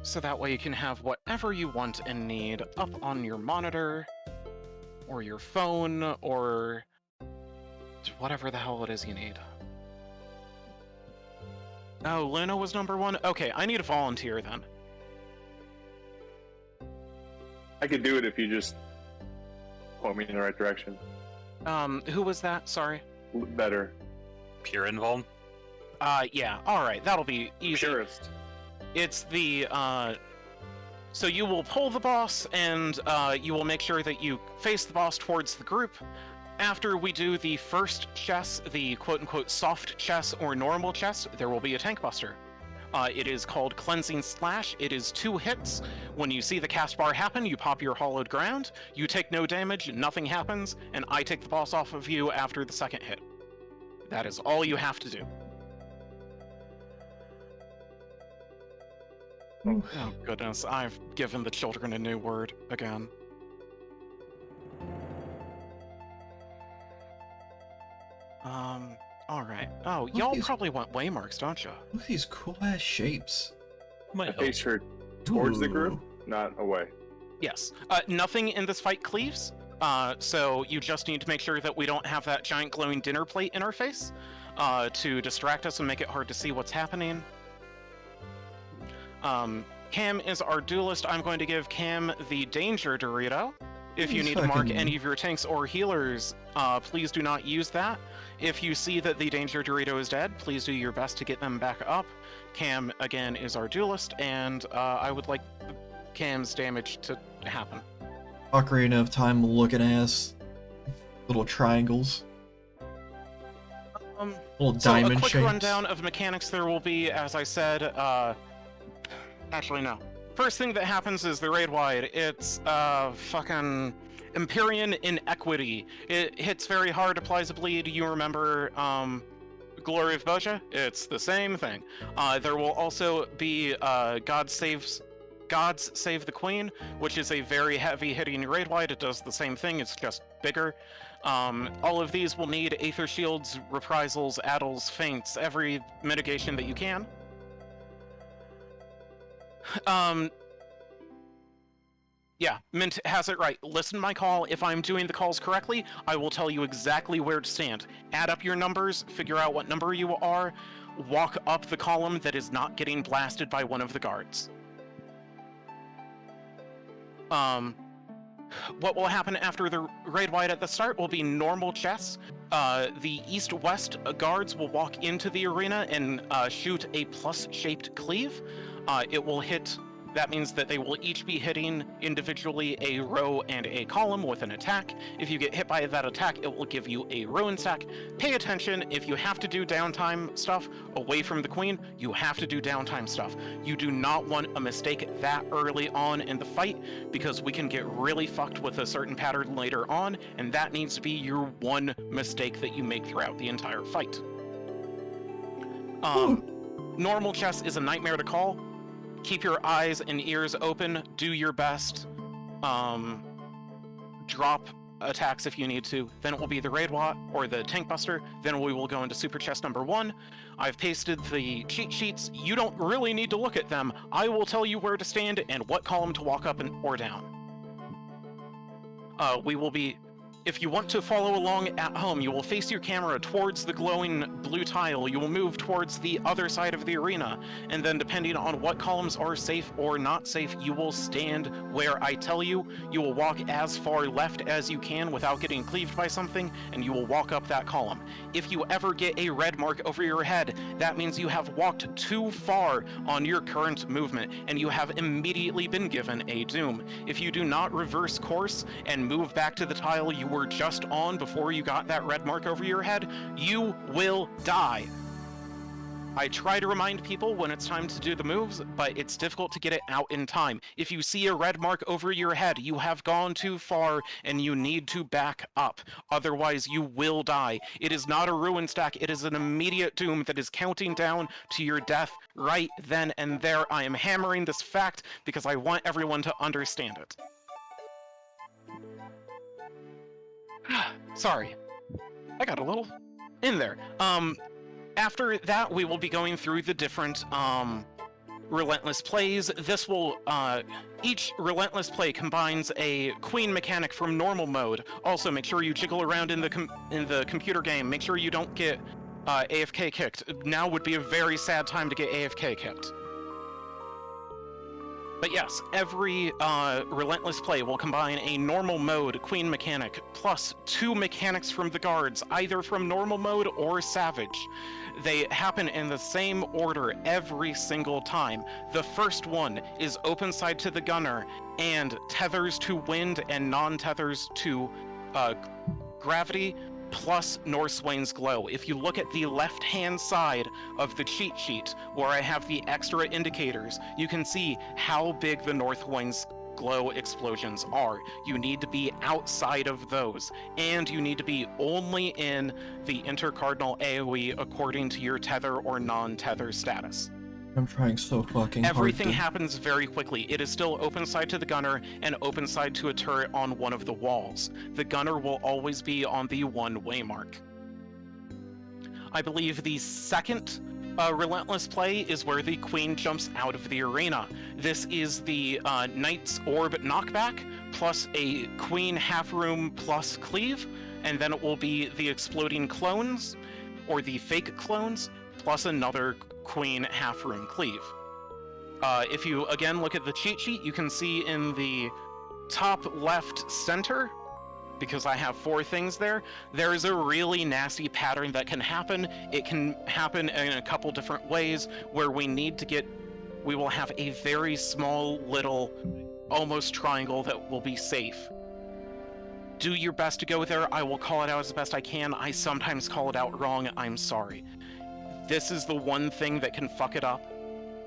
so that way you can have whatever you want and need up on your monitor, or your phone, or whatever the hell it is you need. Oh, Luna was number 1? Okay, I need a volunteer then. I could do it if you just point me in the right direction. Who was that? Sorry. Better. Pure invuln? Yeah, alright, that'll be easy. Purist. It's the, so you will pull the boss, and, you will make sure that you face the boss towards the group. After we do the first chess, the quote-unquote soft chess or normal chess, there will be a tank buster. It is called Cleansing Slash. It is 2 hits. When you see the cast bar happen, you pop your hollowed ground, you take no damage, nothing happens, and I take the boss off of you after the second hit. That is all you have to do. Oh goodness, I've given the children a new word again. Alright. Oh, y'all probably want waymarks, don't you? Look at these cool-ass shapes. I face her towards the group, not away. Yes. Nothing in this fight cleaves, so you just need to make sure that we don't have that giant glowing dinner plate in our face to distract us and make it hard to see what's happening. Cam is our duelist. I'm going to give Cam the Danger Dorito. If you need to mark any of your tanks or healers, please do not use that. If you see that the Danger Dorito is dead, please do your best to get them back up. Cam, again, is our duelist, and I would like Cam's damage to happen. Ocarina of Time looking ass little triangles. Little diamond so a quick shapes. rundown of mechanics there will be, as I said, actually no. First thing that happens is the raid wide. It's fucking Empyrean Inequity. It hits very hard, applies a bleed. You remember Glory of Boja? It's the same thing. There will also be Gods Save the Queen, which is a very heavy hitting raid wide. It does the same thing, it's just bigger. All of these will need Aether Shields, Reprisals, Addles, Feints, every mitigation that you can. Yeah, Mint has it right. Listen to my call. If I'm doing the calls correctly, I will tell you exactly where to stand. Add up your numbers, figure out what number you are, walk up the column that is not getting blasted by one of the guards. What will happen after the raid wide at the start will be normal chess. The east-west guards will walk into the arena and shoot a plus-shaped cleave. It will hit. That means that they will each be hitting individually a row and a column with an attack. If you get hit by that attack, it will give you a ruin sack. Pay attention, if you have to do downtime stuff away from the queen, you have to do downtime stuff. You do not want a mistake that early on in the fight, because we can get really fucked with a certain pattern later on, and that needs to be your one mistake that you make throughout the entire fight. Normal chess is a nightmare to call. Keep your eyes and ears open, do your best, drop attacks if you need to. Then it will be the raid watt or the tank buster. Then we will go into super chest number 1. I've pasted the cheat sheets. You don't really need to look at them. I will tell you where to stand and what column to walk up and or down. We will be... If you want to follow along at home, you will face your camera towards the glowing blue tile. You will move towards the other side of the arena, and then depending on what columns are safe or not safe, you will stand where I tell you. You will walk as far left as you can without getting cleaved by something, and you will walk up that column. If you ever get a red mark over your head, that means you have walked too far on your current movement, and you have immediately been given a doom. If you do not reverse course and move back to the tile you were just on before you got that red mark over your head, you will die. I try to remind people when it's time to do the moves, but it's difficult to get it out in time. If you see a red mark over your head, you have gone too far and you need to back up. Otherwise, you will die. It is not a ruin stack. It is an immediate doom that is counting down to your death right then and there. I am hammering this fact because I want everyone to understand it. Sorry. I got a little in there. After that, we will be going through the different relentless plays. This will each relentless play combines a queen mechanic from normal mode. Also, make sure you jiggle around in the computer game. Make sure you don't get AFK kicked. Now would be a very sad time to get AFK kicked. But yes, every relentless play will combine a normal mode queen mechanic plus 2 mechanics from the guards, either from normal mode or savage. They happen in the same order every single time. The first one is open side to the gunner and tethers to wind and non-tethers to gravity plus Northswain's Glow. If you look at the left-hand side of the cheat sheet where I have the extra indicators, you can see how big the Northswain's Glow explosions are. You need to be outside of those, and you need to be only in the intercardinal AoE according to your tether or non-tether status. I'm trying so fucking Everything hard to... happens very quickly. It is still open side to the gunner and open side to a turret on one of the walls. The gunner will always be on the one-way mark. I believe the second relentless play is where the queen jumps out of the arena. This is the Knight's Orb knockback plus a queen half room plus cleave, and then it will be the exploding clones or the fake clones plus another queen half room cleave. If you again look at the cheat sheet, you can see in the top left center, because I have 4 things there, there is a really nasty pattern that can happen. It can happen in a couple different ways where we will have a very small little almost triangle that will be safe. Do your best to go there. I will call it out as best I can. I sometimes call it out wrong. I'm sorry. This is the one thing that can fuck it up.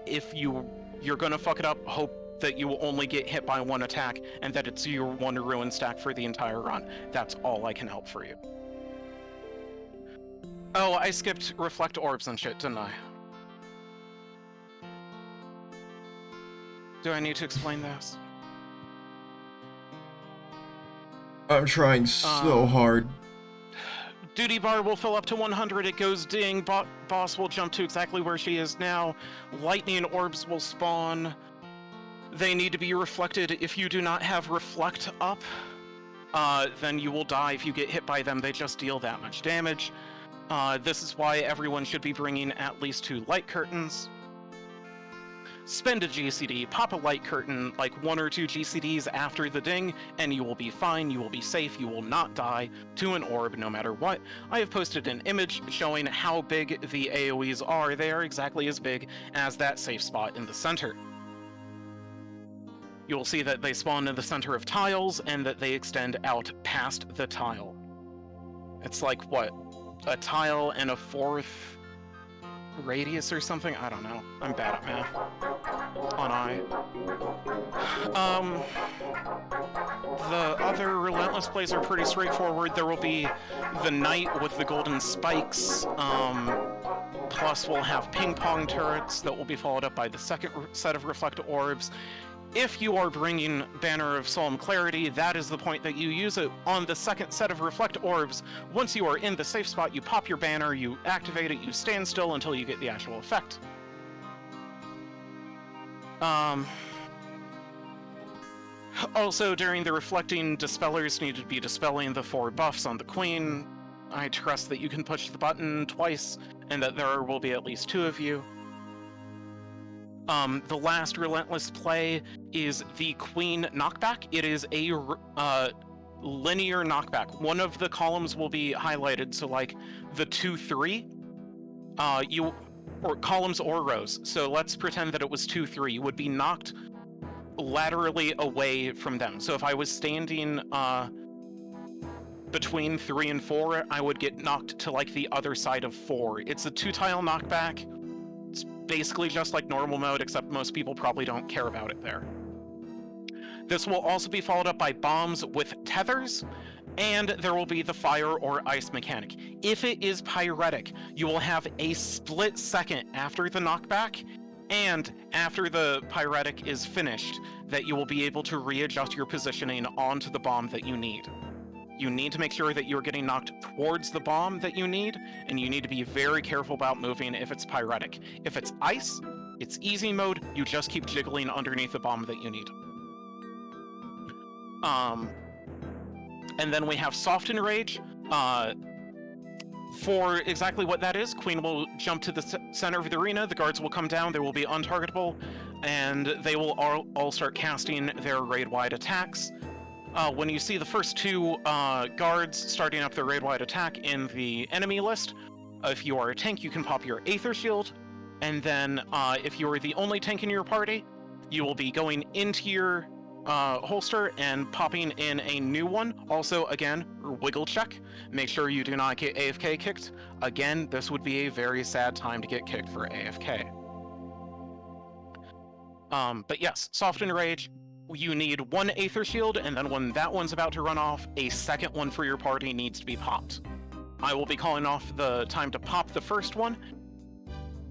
If you're gonna fuck it up, hope that you will only get hit by 1 attack and that it's your 1 ruin stack for the entire run. That's all I can help for you. Oh, I skipped reflect orbs and shit, didn't I? Do I need to explain this? I'm trying so hard. Duty bar will fill up to 100, it goes ding, boss will jump to exactly where she is now, lightning orbs will spawn, they need to be reflected. If you do not have reflect up, then you will die. If you get hit by them, they just deal that much damage. This is why everyone should be bringing at least 2 light curtains. Spend a GCD, pop a light curtain, like 1 or 2 GCDs after the ding, and you will be fine, you will be safe, you will not die to an orb no matter what. I have posted an image showing how big the AoEs are. They are exactly as big as that safe spot in the center. You will see that they spawn in the center of tiles and that they extend out past the tile. It's like, what, a tile and a 4th radius or something? I don't know. I'm bad at math. On eye. The other relentless plays are pretty straightforward. There will be the knight with the golden spikes. Plus we'll have ping pong turrets that will be followed up by the second set of reflect orbs. If you are bringing Banner of Solemn Clarity, that is the point that you use it on the second set of reflect orbs. Once you are in the safe spot, you pop your banner, you activate it, you stand still until you get the actual effect. Also, during the reflecting, dispellers need to be dispelling the 4 buffs on the queen. I trust that you can push the button twice and that there will be at least 2 of you. The last relentless play is the queen knockback. It is a linear knockback. One of the columns will be highlighted, so like the 2-3, or columns or rows. So let's pretend that it was 2-3. You would be knocked laterally away from them. So if I was standing between 3 and 4, I would get knocked to like the other side of 4. It's a 2-tile knockback. basically just like normal mode, except most people probably don't care about it there. This will also be followed up by bombs with tethers, and there will be the fire or ice mechanic. If it is pyretic, you will have a split second after the knockback and after the pyretic is finished that you will be able to readjust your positioning onto the bomb that you need. You need to make sure that you're getting knocked towards the bomb that you need, and you need to be very careful about moving if it's pyretic. If it's ice, it's easy mode, you just keep jiggling underneath the bomb that you need. And then we have Soft Enrage. For exactly what that is, Queen will jump to the center of the arena, the guards will come down, they will be untargetable, and they will all start casting their raid-wide attacks. When you see the first two guards starting up their raid-wide attack in the enemy list, if you are a tank, you can pop your Aether Shield, and then if you are the only tank in your party, you will be going into your holster and popping in a new one. Also, again, wiggle check. Make sure you do not get AFK kicked. Again, this would be a very sad time to get kicked for AFK. But yes, Soft Enrage, you need one Aether Shield, and then when that one's about to run off, a second one for your party needs to be popped. I will be calling off the time to pop the first one.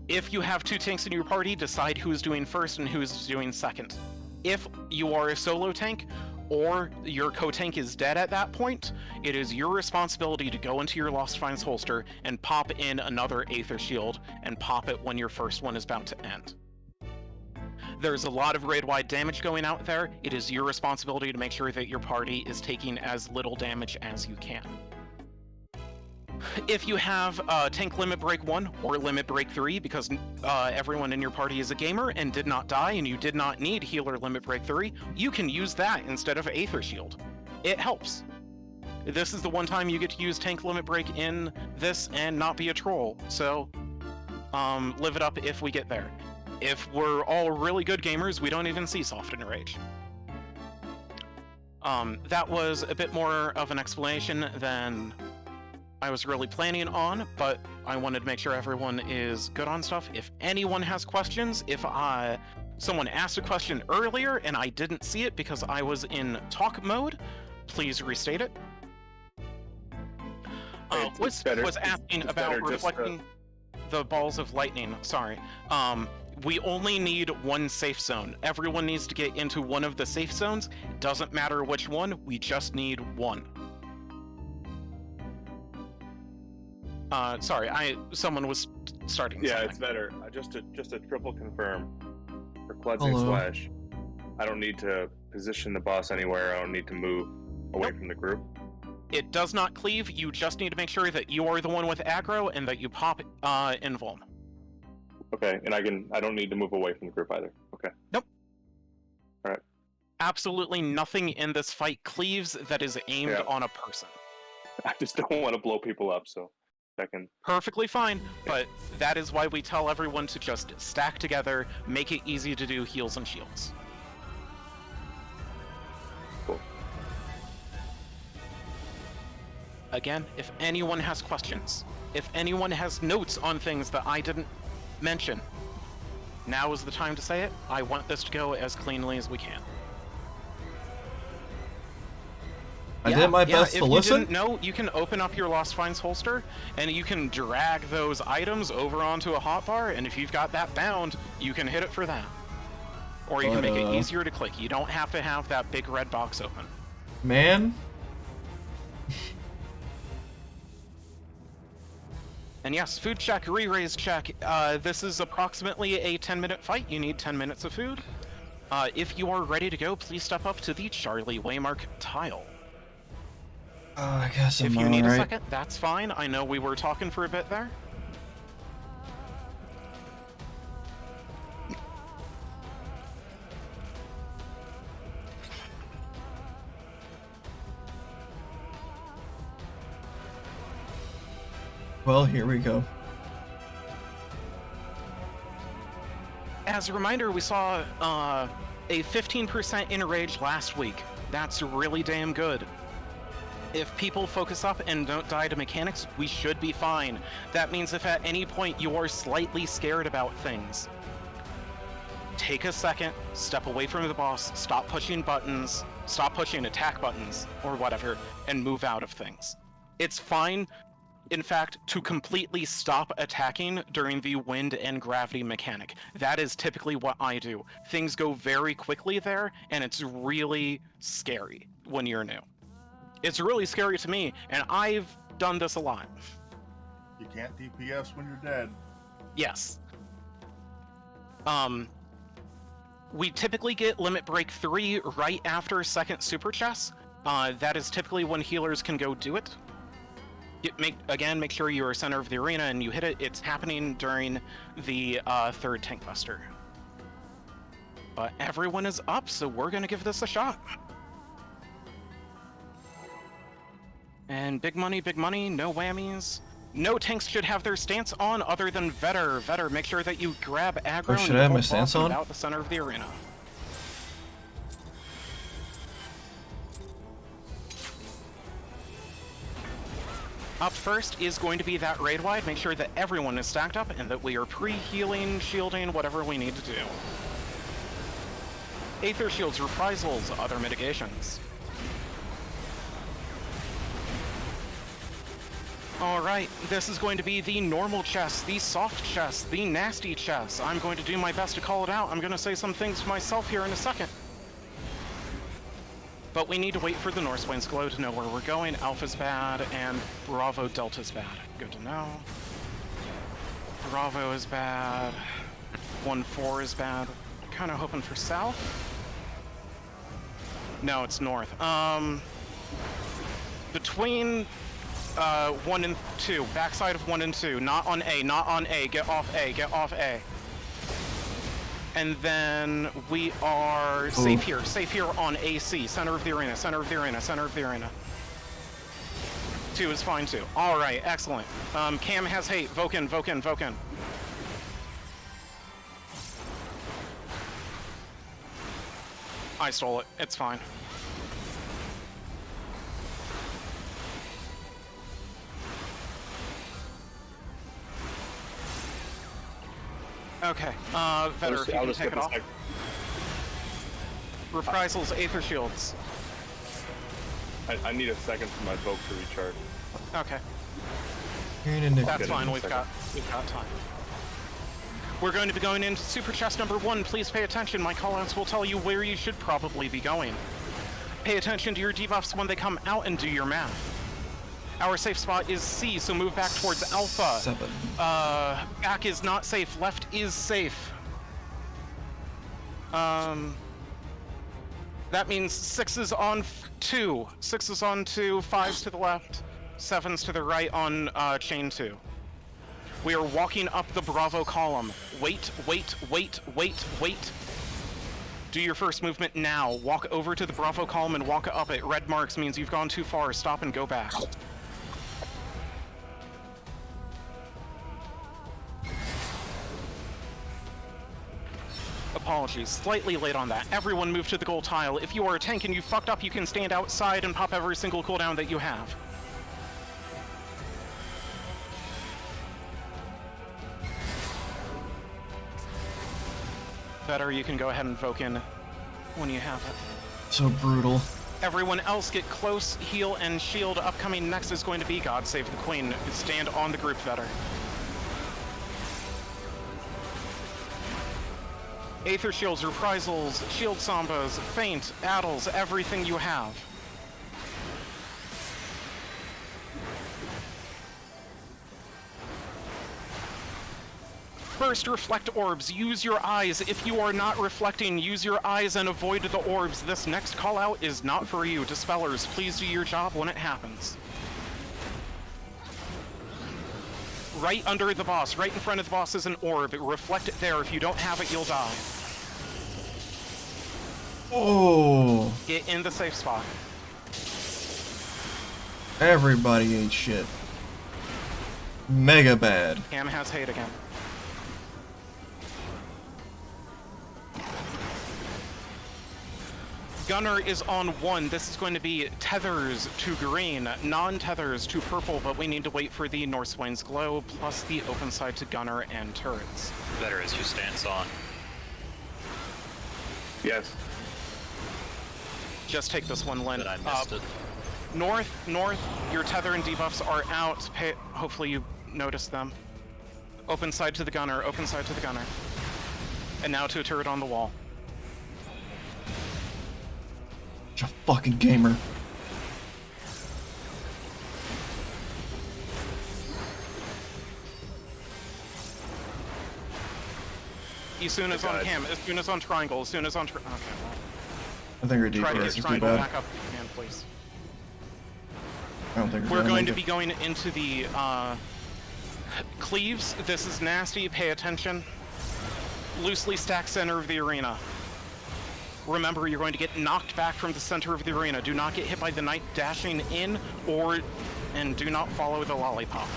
If you have two tanks in your party, decide who's doing first and who's doing second. If you are a solo tank, or your co-tank is dead at that point, it is your responsibility to go into your Lost Finds holster and pop in another Aether Shield, and pop it when your first one is about to end. There's a lot of raid-wide damage going out there. It is your responsibility to make sure that your party is taking as little damage as you can. If you have Tank Limit Break 1 or Limit Break 3, because everyone in your party is a gamer and did not die and you did not need Healer Limit Break 3, you can use that instead of Aether Shield. It helps. This is the one time you get to use Tank Limit Break in this and not be a troll, so live it up if we get there. If we're all really good gamers, we don't even see Soft Enrage. That was a bit more of an explanation than I was really planning on, but I wanted to make sure everyone is good on stuff. If anyone has questions, if someone asked a question earlier and I didn't see it because I was in talk mode, please restate it. Was asking about reflecting the balls of lightning. Sorry. We only need one safe zone. Everyone needs to get into one of the safe zones. It doesn't matter which one, we just need one. Sorry, someone was starting. Yeah, something. it's better. Just to triple confirm for Cleansing Slash. I don't need to position the boss anywhere. I don't need to move away from the group. It does not cleave. You just need to make sure that you are the one with aggro and that you pop invuln. Okay, and I don't need to move away from the group either. Okay. Nope. All right. Absolutely nothing in this fight cleaves that is aimed on a person. I just don't want to blow people up, so I can. Perfectly fine, but that is why we tell everyone to just stack together, make it easy to do heals and shields. Cool. Again, if anyone has questions, if anyone has notes on things that I didn't mention, now is the time to say it. I want this to go as cleanly as we can. I did my best to listen. If you didn't know, you can open up your Lost Finds holster, and you can drag those items over onto a hotbar, and if you've got that bound, you can hit it for that. Or you can make it easier to click. You don't have to have that big red box open. Man. And yes, food check, re-raise check. This is approximately a 10-minute fight. You need 10 minutes of food. If you are ready to go, please step up to the Charlie Waymark tile. I guess if you need a second, that's fine. I know we were talking for a bit there. Well, here we go. As a reminder, we saw a 15% enrage last week. That's really damn good. If people focus up and don't die to mechanics, we should be fine. That means if at any point you are slightly scared about things, take a second, step away from the boss, stop pushing buttons, stop pushing attack buttons, or whatever, and move out of things. It's fine, in fact, to completely stop attacking during the wind and gravity mechanic. That is typically what I do. Things go very quickly there, and it's really scary when you're new. It's really scary to me, and I've done this a lot. You can't DPS when you're dead. Yes. We typically get Limit Break 3 right after second Super Chess. That is typically when healers can go do it. Make sure you are center of the arena and you hit it. It's happening during the third Tank Buster. But everyone is up, so we're gonna give this a shot. And big money, no whammies. No tanks should have their stance on other than Vetter. Vetter, make sure that you grab aggro. Or should I have my stance on? Out the center of the arena. Up first is going to be that raid wide. Make sure that everyone is stacked up and that we are pre-healing, shielding, whatever we need to do. Aether shields, reprisals, other mitigations. Alright, this is going to be the normal chess, the soft chess, the nasty chess. I'm going to do my best to call it out. I'm going to say some things to myself here in a second. But we need to wait for the Northwind's glow to know where we're going. Alpha's bad, and Bravo Delta's bad. Good to know. Bravo is bad. 1-4 is bad. Kind of hoping for south. No, it's north. Between 1 and 2, backside of 1 and 2, not on A, not on A, get off A, get off A. And then we are safe here on AC, center of the arena, center of the arena, center of the arena. 2 is fine too. Alright, excellent. Cam has hate, Voken, Voken, Voken. I stole it, it's fine. Okay, Vetter, if you can take it off. Reprisals, Aether Shields. I need a second for my boat to recharge. Okay. That's fine, we've got time. We're going to be going into Super Chest number 1. Please pay attention, my callouts will tell you where you should probably be going. Pay attention to your debuffs when they come out and do your math. Our safe spot is C, so move back towards Alpha. 7. Back is not safe, left is safe. That means 6 is on 2. 6 is on 2, 5's to the left, 7's to the right on chain 2. We are walking up the Bravo column. Wait, wait, wait, wait, wait. Do your first movement now. Walk over to the Bravo column and walk up it. Red marks means you've gone too far. Stop and go back. Apologies, slightly late on that. Everyone move to the gold tile. If you are a tank and you fucked up, you can stand outside and pop every single cooldown that you have. Better, you can go ahead and invoke in when you have it. So brutal. Everyone else get close, heal, and shield. Upcoming next is going to be God Save the Queen. Stand on the group, Vetter. Aether Shields, Reprisals, Shield Sambas, Feint, Addles, everything you have. First, reflect orbs. Use your eyes. If you are not reflecting, use your eyes and avoid the orbs. This next call out is not for you. Dispellers, please do your job when it happens. Right under the boss, right in front of the boss is an orb. Reflect it there. If you don't have it, you'll die. Oh! Get in the safe spot. Everybody ate shit. Mega bad. Cam has hate again. Gunner is on 1. This is going to be tethers to green, non-tethers to purple, but we need to wait for the Northswain's Glow, plus the open side to Gunner and turrets. Better is your stance on. Yes. Just take this one, Lynn. But I missed it. North, your tether and debuffs are out. Hopefully you noticed them. Open side to the Gunner, open side to the Gunner. And now to a turret on the wall. Such a fucking gamer. Soon as on cam, as soon as on triangle, as soon as on okay, well. I think our Try to DPS get is too triangle bad. back up if you can, please. I don't think We're going to make be it. going into the cleaves. This is nasty, pay attention. Loosely stacked center of the arena. Remember, you're going to get knocked back from the center of the arena. Do not get hit by the knight dashing in, and do not follow the lollipop.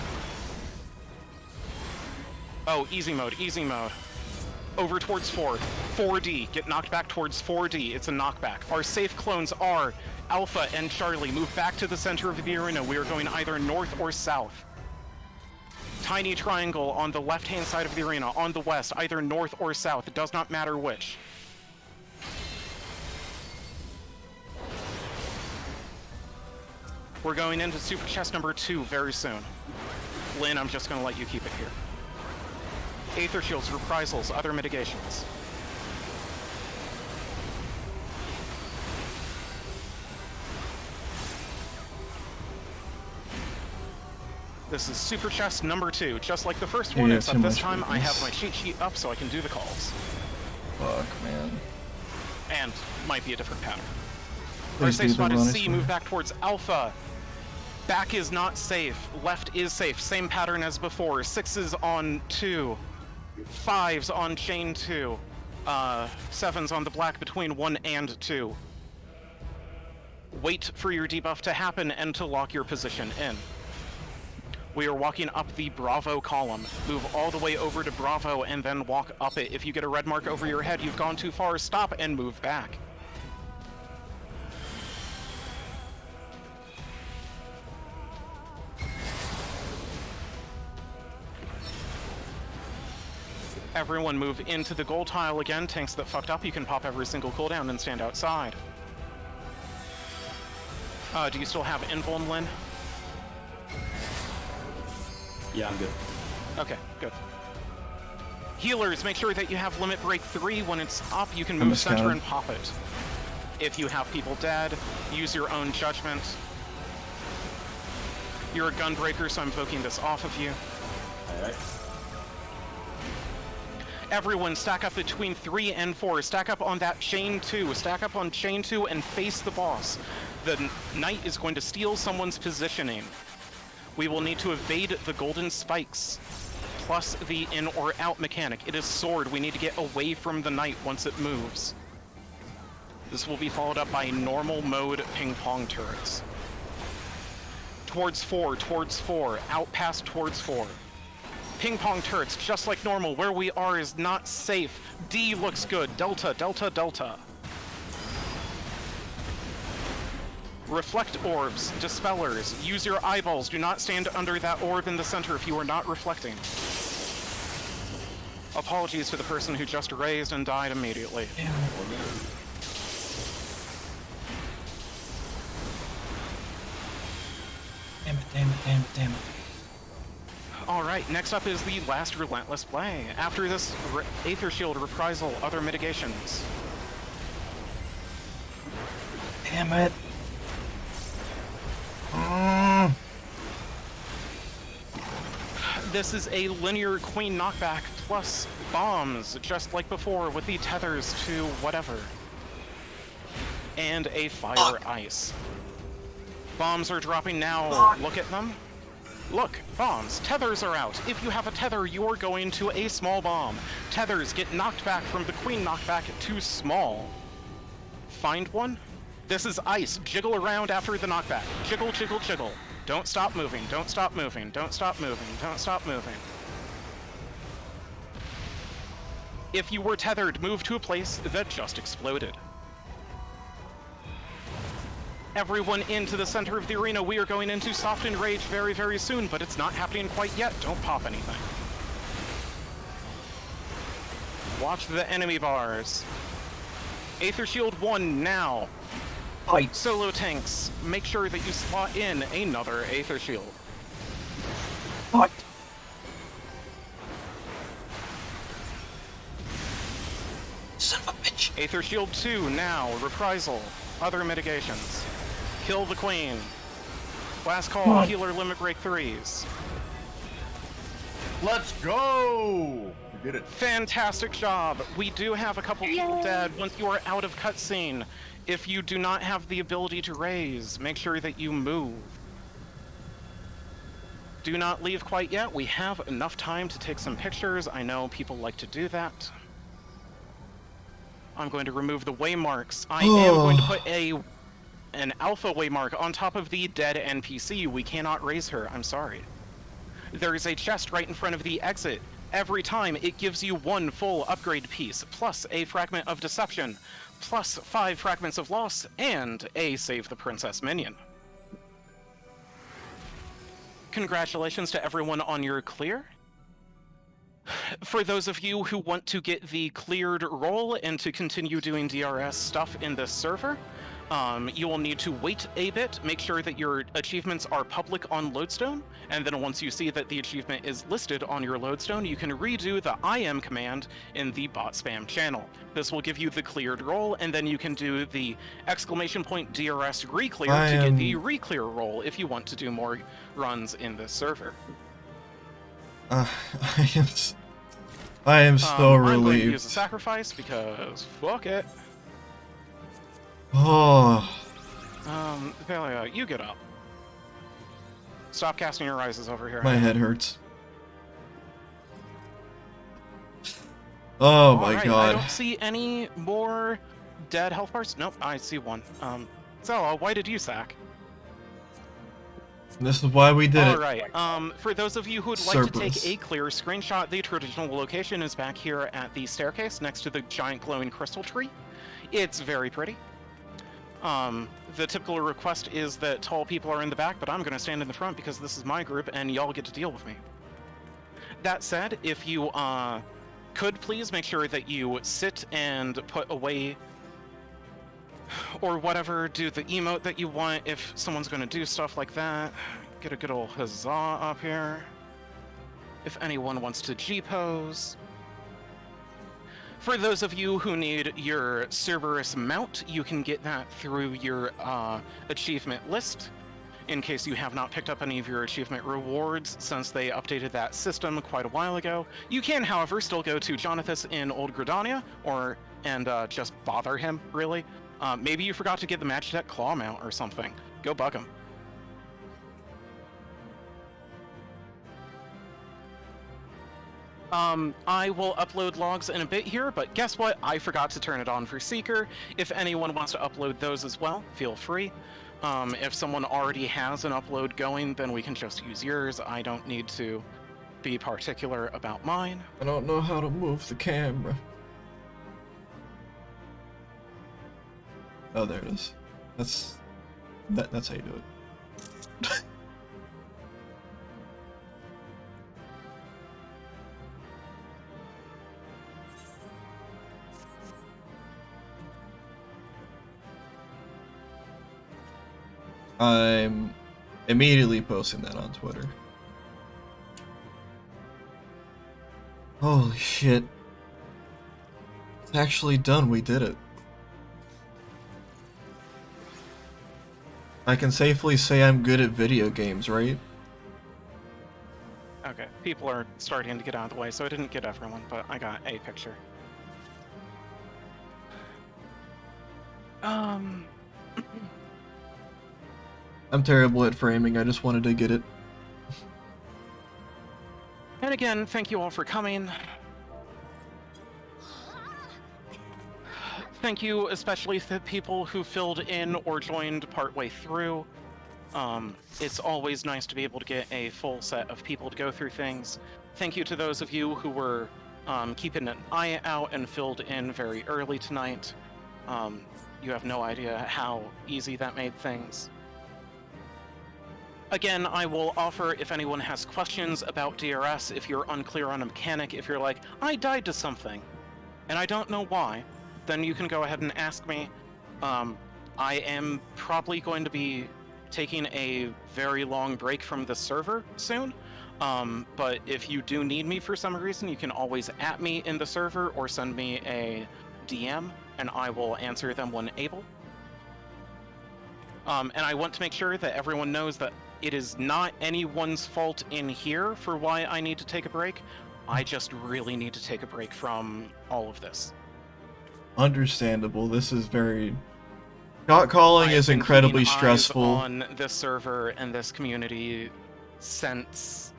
Oh, easy mode, easy mode. Over towards 4. 4D. Get knocked back towards 4D. It's a knockback. Our safe clones are Alpha and Charlie. Move back to the center of the arena. We are going either north or south. Tiny triangle on the left-hand side of the arena. On the west, either north or south. It does not matter which. We're going into Super Chest number 2 very soon. Lynn, I'm just going to let you keep it here. Aether Shields, Reprisals, other mitigations. This is Super Chest number 2, just like the first one, Yeah, except too this much time I have weakness. my cheat sheet up so I can do the calls. Fuck, man. And might be a different pattern. Please Our safe do the spot is run, I C, swear. move back towards Alpha. Back is not safe, left is safe, same pattern as before. 6s on 2, 5s on chain 2, 7s on the black between 1 and 2. Wait for your debuff to happen and to lock your position in. We are walking up the Bravo column. Move all the way over to Bravo and then walk up it. If you get a red mark over your head, you've gone too far, stop and move back. Everyone move into the gold tile again. Tanks that fucked up, you can pop every single cooldown and stand outside. Do you still have Invuln, Lynn? Yeah, I'm good. Okay, good. Healers, make sure that you have Limit Break 3. When it's up, you can I'm move a center scout. and pop it. If you have people dead, use your own judgment. You're a gunbreaker, so I'm invoking this off of you. Alright. Everyone stack up between 3 and 4. Stack up on that chain 2. Stack up on chain 2 and face the boss. The knight is going to steal someone's positioning. We will need to evade the golden spikes, plus the in or out mechanic. It is sword. We need to get away from the knight once it moves. This will be followed up by normal mode ping pong turrets. Towards 4, out past towards 4. Ping pong turrets, just like normal. Where we are is not safe. D looks good. Delta, delta, delta. Reflect orbs, dispellers. Use your eyeballs. Do not stand under that orb in the center if you are not reflecting. Apologies to the person who just raised and died immediately. Damn it. Alright, next up is the last Relentless Play. After this, Aether Shield, Reprisal, other mitigations. Damn it. This is a linear queen knockback plus bombs, just like before with the tethers to whatever. And a fire ice. Bombs are dropping now. Look at them. Look, bombs. Tethers are out. If you have a tether, you're going to a small bomb. Tethers get knocked back from the queen knockback to small. Find one. This is ice. Jiggle around after the knockback. Jiggle, jiggle, jiggle. Don't stop moving. Don't stop moving. Don't stop moving. Don't stop moving. If you were tethered, move to a place that just exploded. Everyone into the center of the arena. We are going into Soft Enrage very, very soon, but it's not happening quite yet. Don't pop anything. Watch the enemy bars. Aether Shield 1 now. Fight. Solo tanks, make sure that you slot in another Aether Shield. Fight. Son of a bitch. Aether Shield 2 now. Reprisal. Other mitigations. Kill the Queen. Last call, healer limit break 3s. Let's go! We did it. Fantastic job. We do have a couple people dead. Once you are out of cutscene, if you do not have the ability to raise, make sure that you move. Do not leave quite yet. We have enough time to take some pictures. I know people like to do that. I'm going to remove the waymarks. I am going to put an alpha waymark on top of the dead NPC. We cannot raise her. I'm sorry. There is a chest right in front of the exit. Every time it gives you 1 full upgrade piece, plus a fragment of deception, plus 5 fragments of loss, and a save the princess minion. Congratulations to everyone on your clear. For those of you who want to get the cleared role and to continue doing DRS stuff in this server, you will need to wait a bit, make sure that your achievements are public on Lodestone, and then once you see that the achievement is listed on your Lodestone, you can redo the IM command in the bot spam channel. This will give you the cleared role, and then you can do the !DRS reclear to get the reclear role if you want to do more runs in this server. I am so relieved. I'm going to use a sacrifice because fuck it. Oh. Velia, you get up. Stop casting your rises over here. My head hurts. Oh my god. I don't see any more dead health bars. Nope, I see one. Zella, why did you sack? This is why we did it. Alright, for those of you who would like to take a clear screenshot, the traditional location is back here at the staircase next to the giant glowing crystal tree. It's very pretty. The typical request is that tall people are in the back, but I'm going to stand in the front because this is my group and y'all get to deal with me. That said, if you could please make sure that you sit and put away or whatever, do the emote that you want if someone's going to do stuff like that. Get a good old huzzah up here. If anyone wants to G-pose. For those of you who need your Cerberus mount, you can get that through your achievement list, in case you have not picked up any of your achievement rewards since they updated that system quite a while ago. You can, however, still go to Jonathas in Old Gridania, and just bother him, really. Maybe you forgot to get the Magitech Claw mount or something. Go bug him. I will upload logs in a bit here, but guess what? I forgot to turn it on for Seeker. If anyone wants to upload those as well, feel free. If someone already has an upload going, then we can just use yours. I don't need to be particular about mine. I don't know how to move the camera. Oh, there it is. That's how you do it. I'm immediately posting that on Twitter. Holy shit. It's actually done, we did it. I can safely say I'm good at video games, right? Okay, people are starting to get out of the way, so I didn't get everyone, but I got a picture. I'm terrible at framing, I just wanted to get it. And again, thank you all for coming. Thank you especially to people who filled in or joined partway through. It's always nice to be able to get a full set of people to go through things. Thank you to those of you who were keeping an eye out and filled in very early tonight. You have no idea how easy that made things. Again, I will offer if anyone has questions about DRS, if you're unclear on a mechanic, if you're like, I died to something, and I don't know why, then you can go ahead and ask me. I am probably going to be taking a very long break from the server soon, but if you do need me for some reason, you can always @ me in the server or send me a DM, and I will answer them when able. And I want to make sure that everyone knows that it is not anyone's fault in here for why I need to take a break. I just really need to take a break from all of this. Understandable. This is very... Shot calling is incredibly stressful. I've been keeping eyes on this server and this community since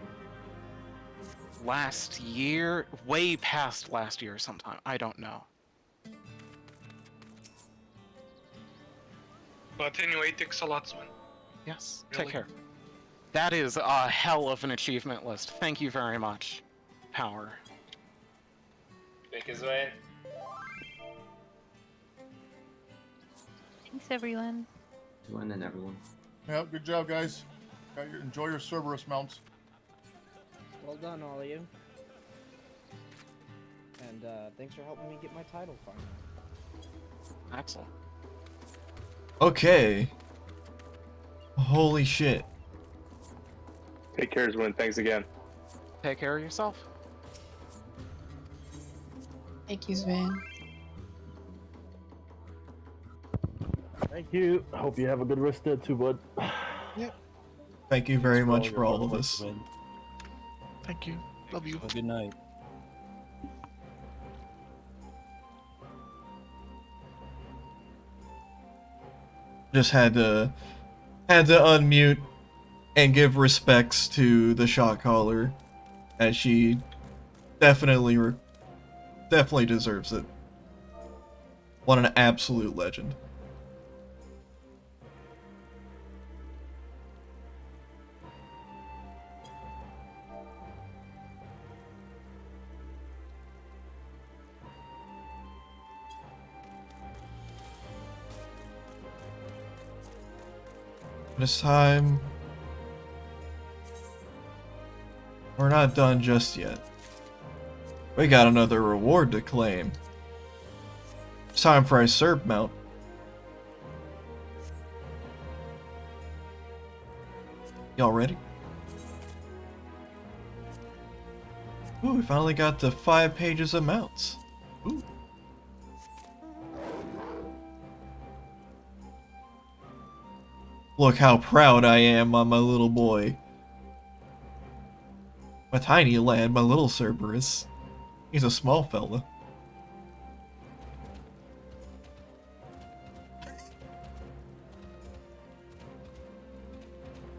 last year, way past last year sometime. I don't know. But anyway, thanks a lot, Sven. Yes, Really. take care. That is a hell of an achievement list. Thank you very much, Power. Thank you, Sven. Thanks, everyone. Sven and everyone. Yeah, good job, guys. Enjoy your Cerberus mounts. Well done, all of you. And thanks for helping me get my title finally. Excellent. Okay. Holy shit. Take care, Sven. Thanks again. Take care of yourself. Thank you, Sven. Thank you. Hope you have a good rest there too, bud. Yep. Thank you very much for all of this. Thank you. Love you. Good night. Just had to unmute and give respects to the shot caller, as she definitely deserves it. What an absolute legend. This time, we're not done just yet. We got another reward to claim. It's time for a Serb mount. Y'all ready? Ooh, we finally got the 5 pages of mounts. Ooh. Look how proud I am on my little boy. My tiny lad, my little Cerberus. He's a small fella.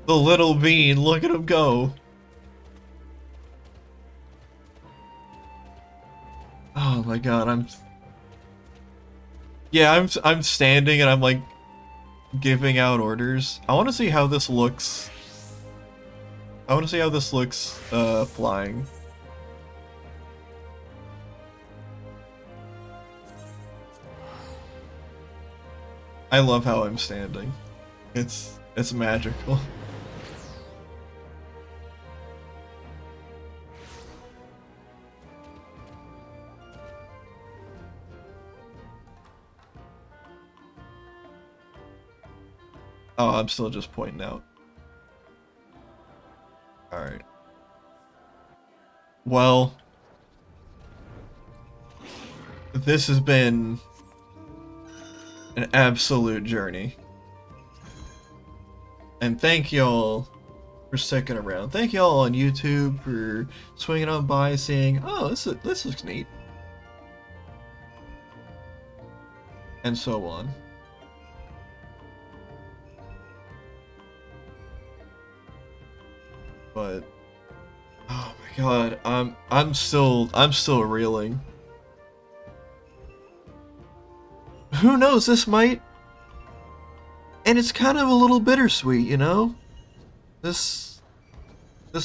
The little bean, look at him go. Oh my god, I'm standing and I'm like giving out orders. I want to see how this looks. Flying. I love how I'm standing. It's magical. Oh, I'm still just pointing out. Alright. Well, this has been an absolute journey. And thank y'all for sticking around. Thank y'all on YouTube for swinging on by saying, oh, this looks neat. And so on. But oh my god, I'm still reeling. Who knows, this might, and it's kind of a little bittersweet, you know? This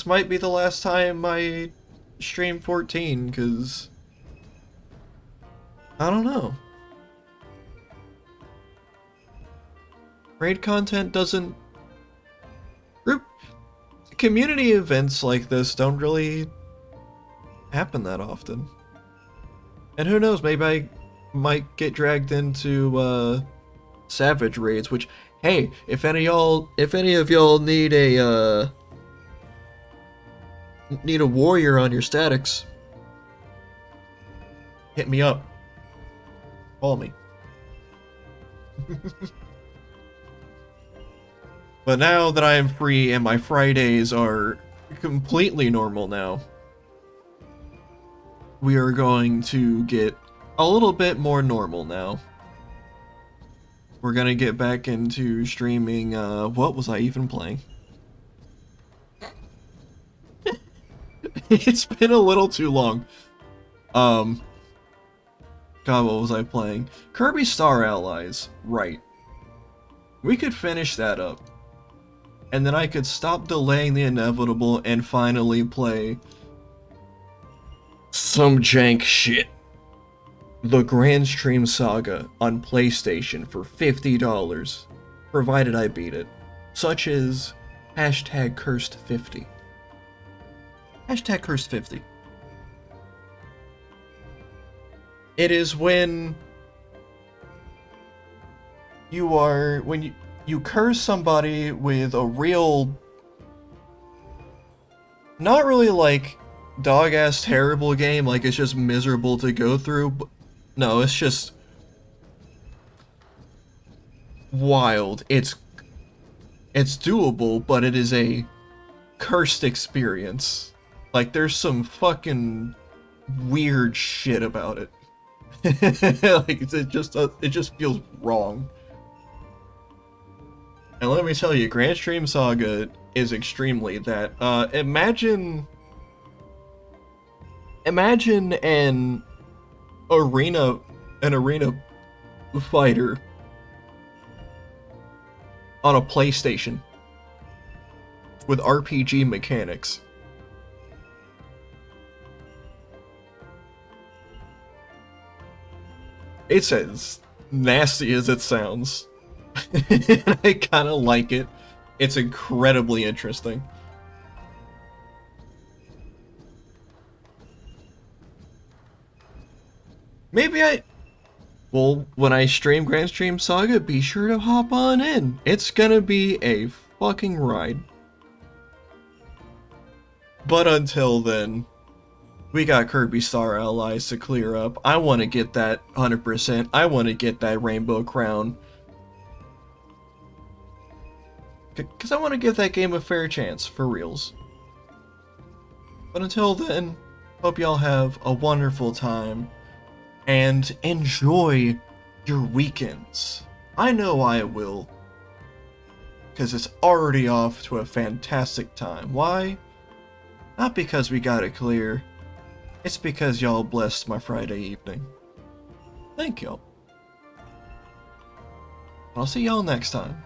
might be the last time I stream 14, cuz I don't know. Raid content doesn't... Community events like this don't really happen that often. And who knows, maybe I might get dragged into Savage raids, which, hey, if any of y'all need a warrior on your statics, hit me up. Call me. But now that I am free and my Fridays are completely normal now, we are going to get a little bit more normal now. We're gonna get back into streaming, what was I even playing? It's been a little too long. God, what was I playing? Kirby Star Allies, right. We could finish that up. And then I could stop delaying the inevitable and finally play some jank shit. The Grand Stream Saga on PlayStation for $50, provided I beat it. Such as #Cursed50. #Cursed50. It is when you curse somebody with a real, not really like dog-ass terrible game, like it's just miserable to go through, but no, it's just wild. It's doable, but it is a cursed experience. Like, there's some fucking weird shit about it. Like, it just feels wrong. And let me tell you, Grand Stream Saga is extremely that. Imagine an arena fighter on a PlayStation with RPG mechanics. It's as nasty as it sounds. I kind of like it. It's incredibly interesting. Well, when I stream Grand Stream Saga, be sure to hop on in. It's gonna be a fucking ride. But until then, we got Kirby Star Allies to clear up. I want to get that 100%. I want to get that Rainbow Crown. Because I want to give that game a fair chance, for reals. But until then, hope y'all have a wonderful time. And enjoy your weekends. I know I will. Because it's already off to a fantastic time. Why? Not because we got it clear. It's because y'all blessed my Friday evening. Thank y'all. I'll see y'all next time.